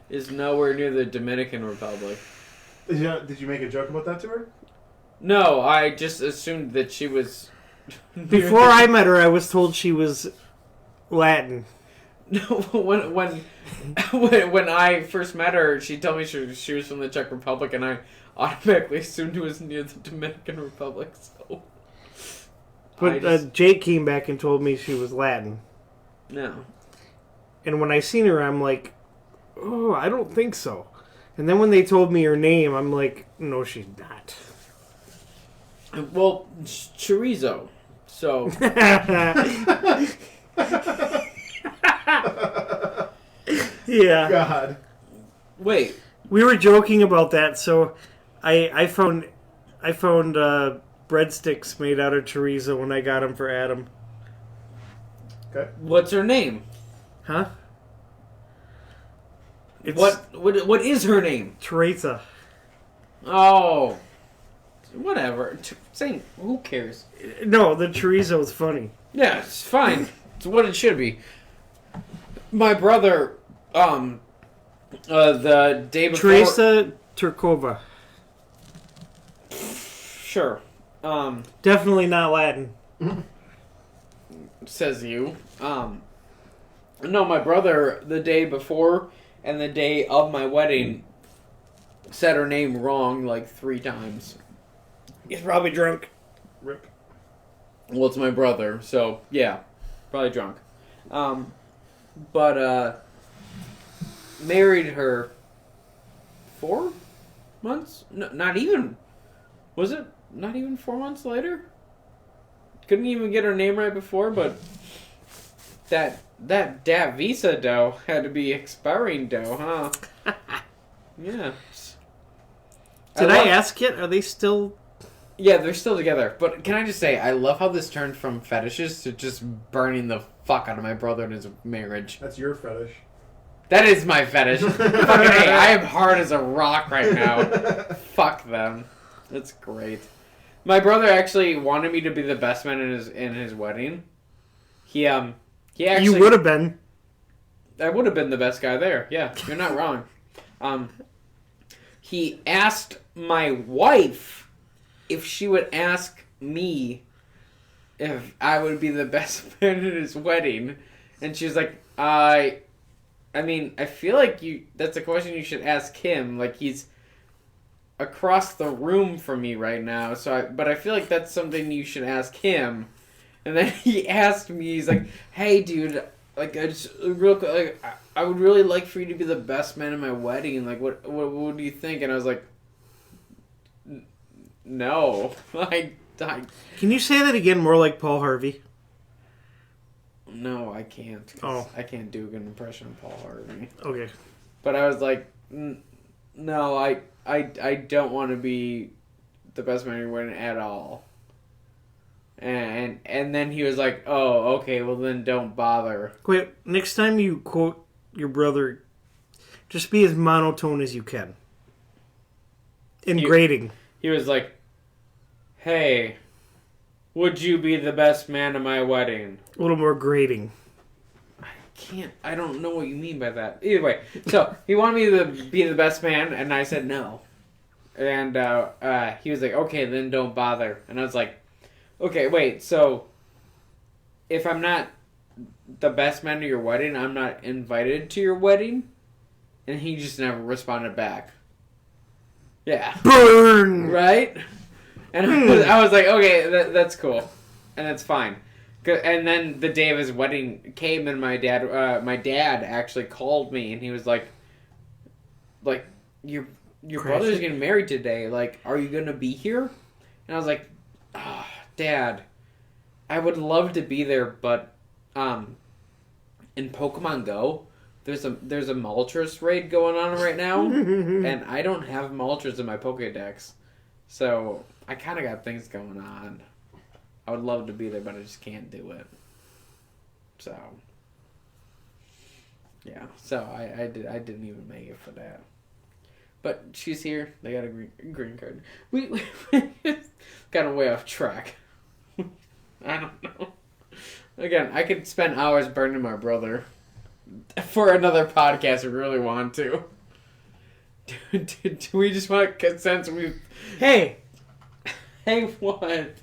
is nowhere near the Dominican Republic. Did you make a joke about that to her? No, I just assumed that she was. Before I met her, I was told she was Latin. No, when I first met her, she told me she was from the Czech Republic, and I automatically assumed it was near the Dominican Republic. So, But Jake came back and told me she was Latin. no. And when I seen her, I'm like, oh, I don't think so. And then when they told me her name, I'm like, no, she's not. Well, chorizo. So Yeah. God. wait, We were joking about that, so I found breadsticks made out of chorizo when I got them for Adam. Okay. what's her name? Huh? It's What is her name? Teresa. Oh, whatever. Same. Who cares? No, the chorizo's funny. Yeah, it's fine. It's what it should be. My brother, the day before. Teresa Turkova. Sure. Definitely not Latin. Says you. No, my brother, the day before and the day of my wedding, said her name wrong like 3 times. He's probably drunk. Rip. Well, it's my brother, so yeah, probably drunk. But married her 4 months? No, not even. Was it not even 4 months later? Couldn't even get her name right before, but that visa dough had to be expiring dough, huh? Yeah. Did I ask yet? Are they still... Yeah, they're still together. But can I just say, I love how this turned from fetishes to just burning the fuck out of my brother and his marriage. That's your fetish. That is my fetish. Fucking hey, I am hard as a rock right now. Fuck them. That's great. My brother actually wanted me to be the best man in his wedding. He actually... You would have been. I would have been the best guy there. Yeah, you're not wrong. He asked my wife if she would ask me if I would be the best man at his wedding, and she was like, I mean, I feel like that's a question you should ask him. Like, he's across the room from me right now, but I feel like that's something you should ask him. And then he asked me, he's like, hey, dude, like, I would really like for you to be the best man at my wedding. Like, what do you think? And I was like, no. Can you say that again more like Paul Harvey? No, I can't. Oh. I can't do a good impression of Paul Harvey. Okay. But I was like, no, I don't want to be the best man at your wedding at all. And then he was like, oh, okay, well then don't bother. Wait, next time you quote your brother, just be as monotone as you can. In grading. He was like, hey, would you be the best man at my wedding? A little more grading. I don't know what you mean by that. Either way, so he wanted me to be the best man, and I said no. And he was like, okay, then don't bother. And I was like, okay, wait, so if I'm not the best man at your wedding, I'm not invited to your wedding? And he just never responded back. Yeah. Burn! Right? And I was like, okay, that's cool. And that's fine. And then the day of his wedding came, and my dad actually called me, and he was like, your brother's getting married today. Like, are you going to be here? And I was like, oh, Dad, I would love to be there, but in Pokemon Go, there's a Moltres raid going on right now, and I don't have Moltres in my Pokédex, so I kind of got things going on. I would love to be there, but I just can't do it. So, yeah. So I didn't even make it for that. But she's here. They got a green card. We got way off track. I don't know. Again, I could spend hours burning my brother for another podcast if we really want to. Do we just want consent? Hey, What?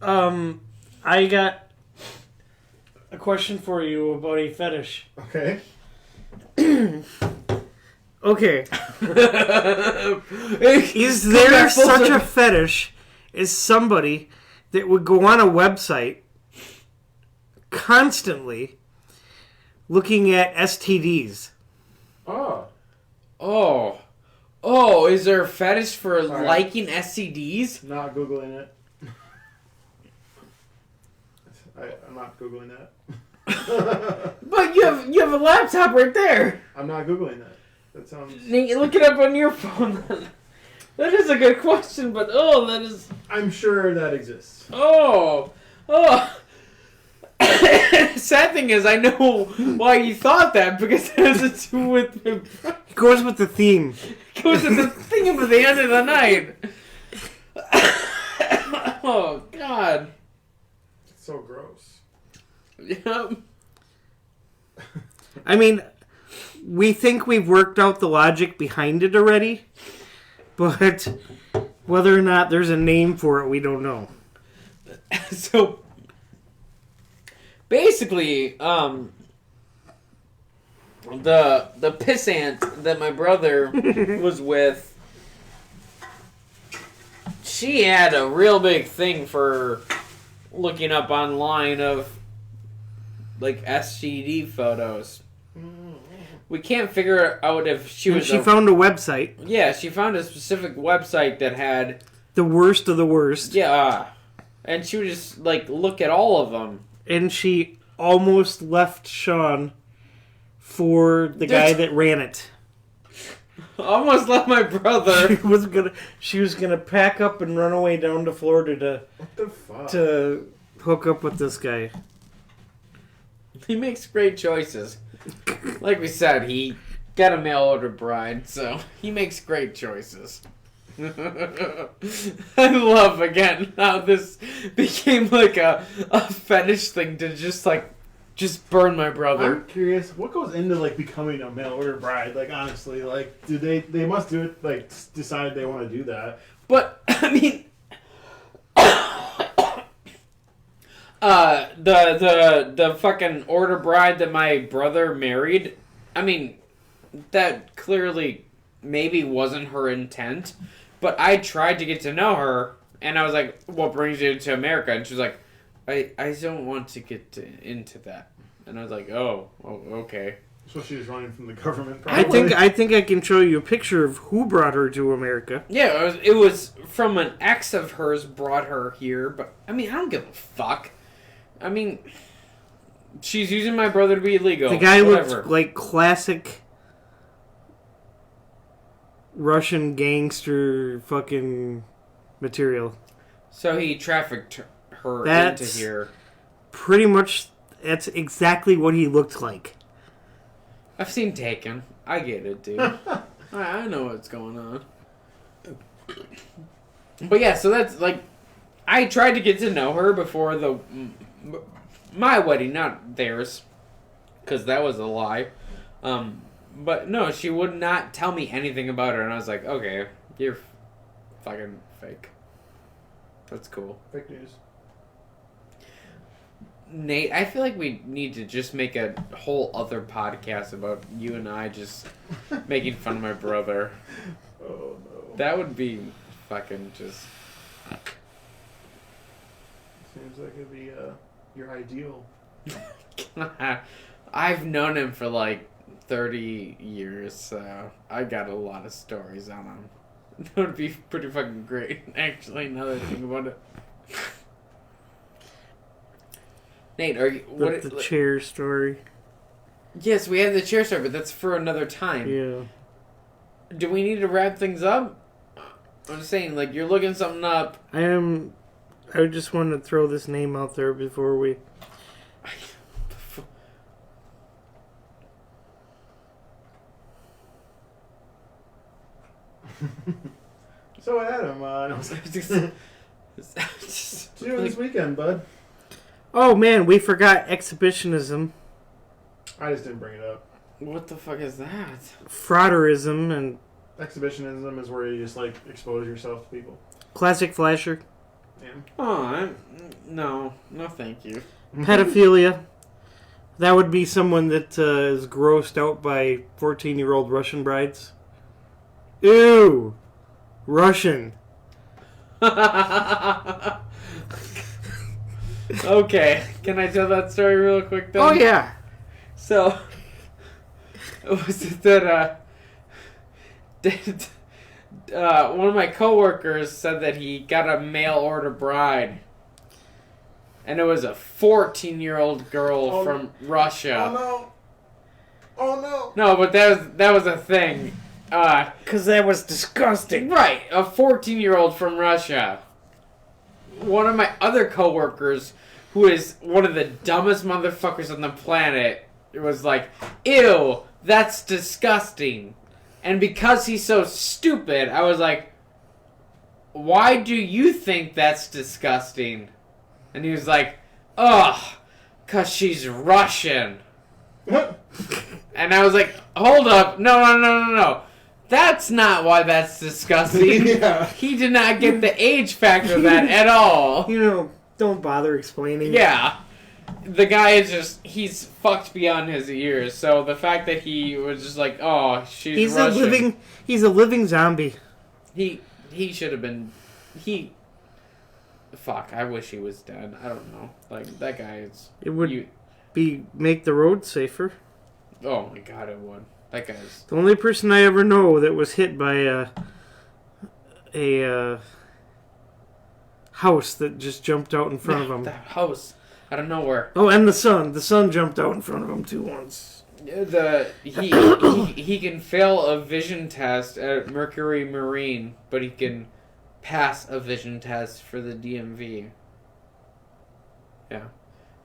I got a question for you about a fetish. Okay. Okay. Is there such a fetish as somebody that would go on a website constantly looking at STDs? Oh, is there a fetish for right. liking STDs? Not Googling it. I'm not Googling that. But you have a laptop right there. I'm not Googling that. That sounds... Look it up on your phone. That is a good question, but that is... I'm sure that exists. Oh. Sad thing is, I know why you thought that, because it has to do with... It goes with the theme. It goes with the theme at the end of the night. Oh, God. It's so gross. Yep. I mean, we think we've worked out the logic behind it already, but whether or not there's a name for it, we don't know. So, basically, the pissant that my brother was with, she had a real big thing for looking up online of like STD photos. We can't figure out if she was. She found a website. Yeah, she found a specific website that had the worst of the worst. Yeah, and she would just like look at all of them. And she almost left Sean for the guy that ran it. Almost left my brother. She was gonna pack up and run away down to Florida What the fuck? to hook up with this guy. He makes great choices. Like we said, he got a mail order bride, so he makes great choices. I love, again, how this became like a fetish thing to just burn my brother. I'm curious, what goes into like becoming a mail order bride? Like honestly, like do they must do it, like decide they want to do that. But I mean, the fucking order bride that my brother married, I mean, that clearly maybe wasn't her intent, but I tried to get to know her, and I was like, what brings you to America? And she was like, I don't want to get into that. And I was like, oh, okay. So she was running from the government, probably. I think I can show you a picture of who brought her to America. Yeah, it was from an ex of hers brought her here, but I mean, I don't give a fuck. I mean, she's using my brother to be illegal. The guy whatever. looked like classic Russian gangster fucking material. So he trafficked her That's into here. pretty much. That's exactly what he looked like. I've seen Taken. I get it, dude. I know what's going on. But yeah, so that's like, I tried to get to know her before my wedding, not theirs, because that was a lie. But no, she would not tell me anything about her, and I was like, okay, you're fucking fake. That's cool. Fake news. Nate, I feel like we need to just make a whole other podcast about you and I just making fun of my brother. Oh no. That would be fucking just... Seems like it'd be your ideal. I've known him for like 30 years, so I got a lot of stories on him. That would be pretty fucking great, actually, now that I think about it. Nate, are you... The chair story. Yes, we have the chair story, but that's for another time. Yeah. Do we need to wrap things up? I'm just saying, like, you're looking something up. I just wanted to throw this name out there before we... So Adam, what you doing this weekend, bud? Oh man, we forgot exhibitionism, I just didn't bring it up. What the fuck is that? frauderism, and Exhibitionism is where you just like expose yourself to people. classic flasher, Yeah. Oh, no, thank you. pedophilia. That would be someone that is grossed out by 14-year-old Russian brides. Ew! Russian. Okay, can I tell that story real quick then? Oh yeah. So, was it that, one of my coworkers said that he got a mail order bride. And it was a 14-year-old girl from Russia. Oh no! Oh no! No, but that was a thing. Because that was disgusting. Right, a 14-year-old from Russia. One of my other coworkers, who is one of the dumbest motherfuckers on the planet, was like, ew, that's disgusting. And because he's so stupid, I was like, why do you think that's disgusting? And he was like, ugh, 'cause she's Russian. And I was like, hold up, no. That's not why that's disgusting. Yeah. He did not get the age factor of that at all. Don't bother explaining. Yeah. The guy is just, he's fucked beyond his ears. So the fact that he was just like, oh, she's Russian. He's a living zombie. He should have been, fuck, I wish he was dead. I don't know. Like, that guy is... It would make the road safer. Oh my god, it would. That guy's... The only person I ever know that was hit by a house that just jumped out in front of him. That house. Out of nowhere. Oh, and the sun. The sun jumped out in front of him too once. He can fail a vision test at Mercury Marine, but he can pass a vision test for the DMV. Yeah.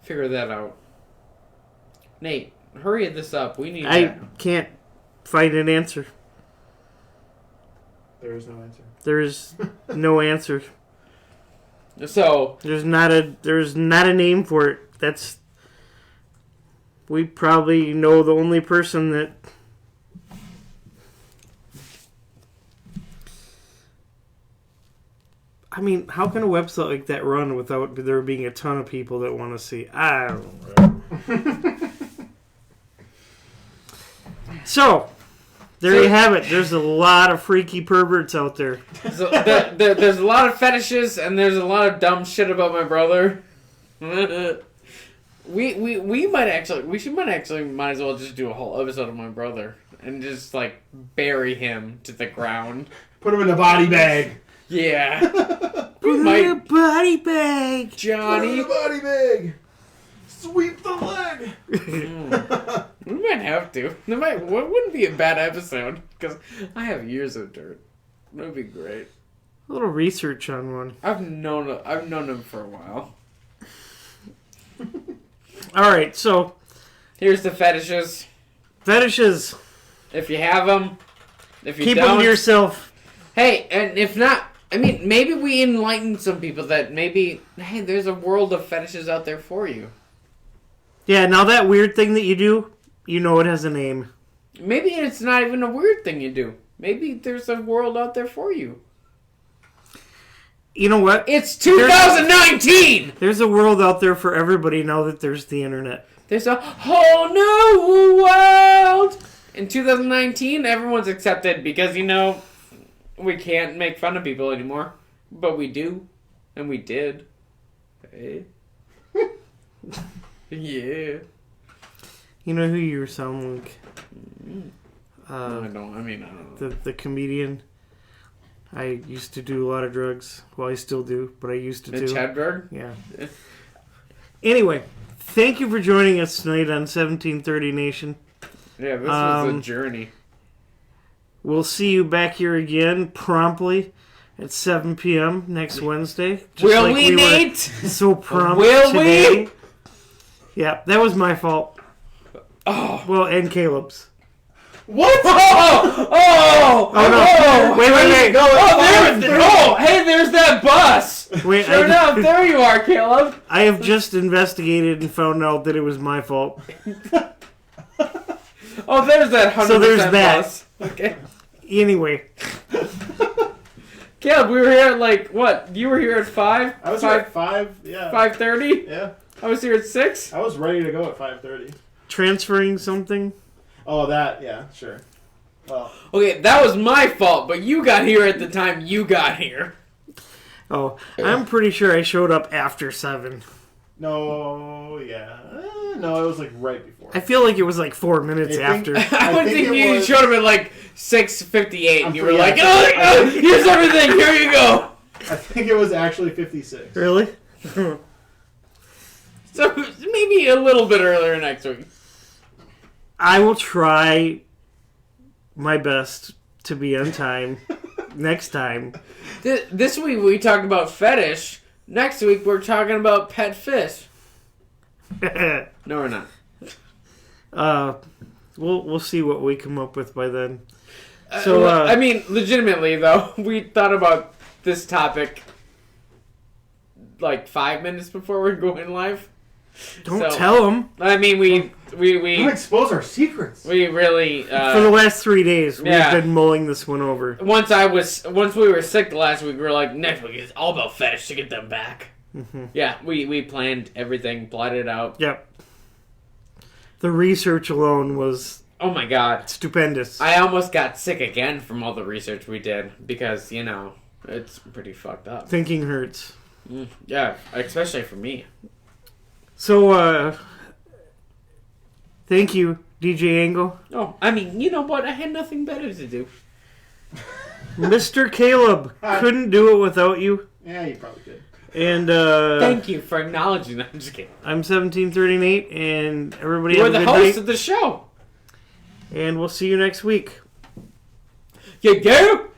Figure that out. Nate, hurry this up. We need I can't find an answer. There is no answer. There is no answer. So there's not a name for it. We probably know the only person that I mean, how can a website like that run without there being a ton of people that want to see? I don't know. So, there you have it. There's a lot of freaky perverts out there. So there's a lot of fetishes and there's a lot of dumb shit about my brother. we might as well just do a whole episode of my brother and just like bury him to the ground. Put him in a body bag. Yeah. Put him in a body bag, Johnny. Put him in a body bag. Sweep the leg. We might have to. It wouldn't be a bad episode because I have years of dirt. It would be great. A little research on one. I've known him for a while. All right, so Here's the fetishes. fetishes. If you have them, if you Keep don't, them to yourself. hey, and if not, I mean, maybe we enlighten some people that maybe, hey, there's a world of fetishes out there for you. Yeah, now that weird thing that you do, you know it has a name. Maybe it's not even a weird thing you do. Maybe there's a world out there for you. You know what? It's 2019! There's a world out there for everybody now that there's the internet. There's a whole new world! In 2019, everyone's accepted because, we can't make fun of people anymore. But we do. And we did. Hey. Yeah. You know who you sound like? No, I don't. I don't know. The comedian. I used to do a lot of drugs. Well, I still do, but I used to Mitch do. Hedberg? Yeah. Anyway, thank you for joining us tonight on 1730 Nation. Yeah, this was a journey. We'll see you back here again promptly at 7 p.m. next Wednesday. Just Will like we, were Nate? So prompt Will today. we? Yeah, that was my fault. Oh. Well, and Caleb's. What? Oh! Oh, no. Wait. Hey, there's that bus! Wait, Sure enough, there you are, Caleb. I have just investigated and found out that it was my fault. Oh, there's that 100% So there's that. bus. Okay. Anyway, Caleb, we were here at what? You were here at 5? I was here at 5, yeah. 5:30? Yeah. I was here at 6? I was ready to go at 5:30. transferring something. Oh, that, yeah, sure. Well, Okay, that was my fault, but you got here at the time you got here. Oh, I'm pretty sure I showed up after 7. no, yeah. No, it was right before. I feel like it was 4 minutes I think- after. I would think you showed up at 6:58 and you were yeah, like, I oh, here's everything, here you go. I think it was actually 56. Really? So maybe a little bit earlier next week. I will try my best to be on time next time. This week we talked about fetish. Next week we're talking about pet fish. No, we're not. We'll see what we come up with by then. So I mean, legitimately though, we thought about this topic 5 minutes before we're going live. Don't tell them. I mean, we Don't expose our secrets. we really For the last 3 days, we've yeah. been mulling this one over. once we were sick last week, we were like, next week is all about fetish to get them back. Mm-hmm. Yeah, we planned everything, plotted it out. Yep. The research alone was Oh my god. stupendous. I almost got sick again from all the research we did because, it's pretty fucked up. Thinking hurts. Yeah, especially for me. So, thank you, DJ Angle. Oh, I mean, you know what? I had nothing better to do. Mr. Caleb, Hi. couldn't do it without you. Yeah, you probably could. And, Thank you for acknowledging that. I'm just kidding. I'm 1738, and everybody You're have a the good host night. of the show. And we'll see you next week. You go.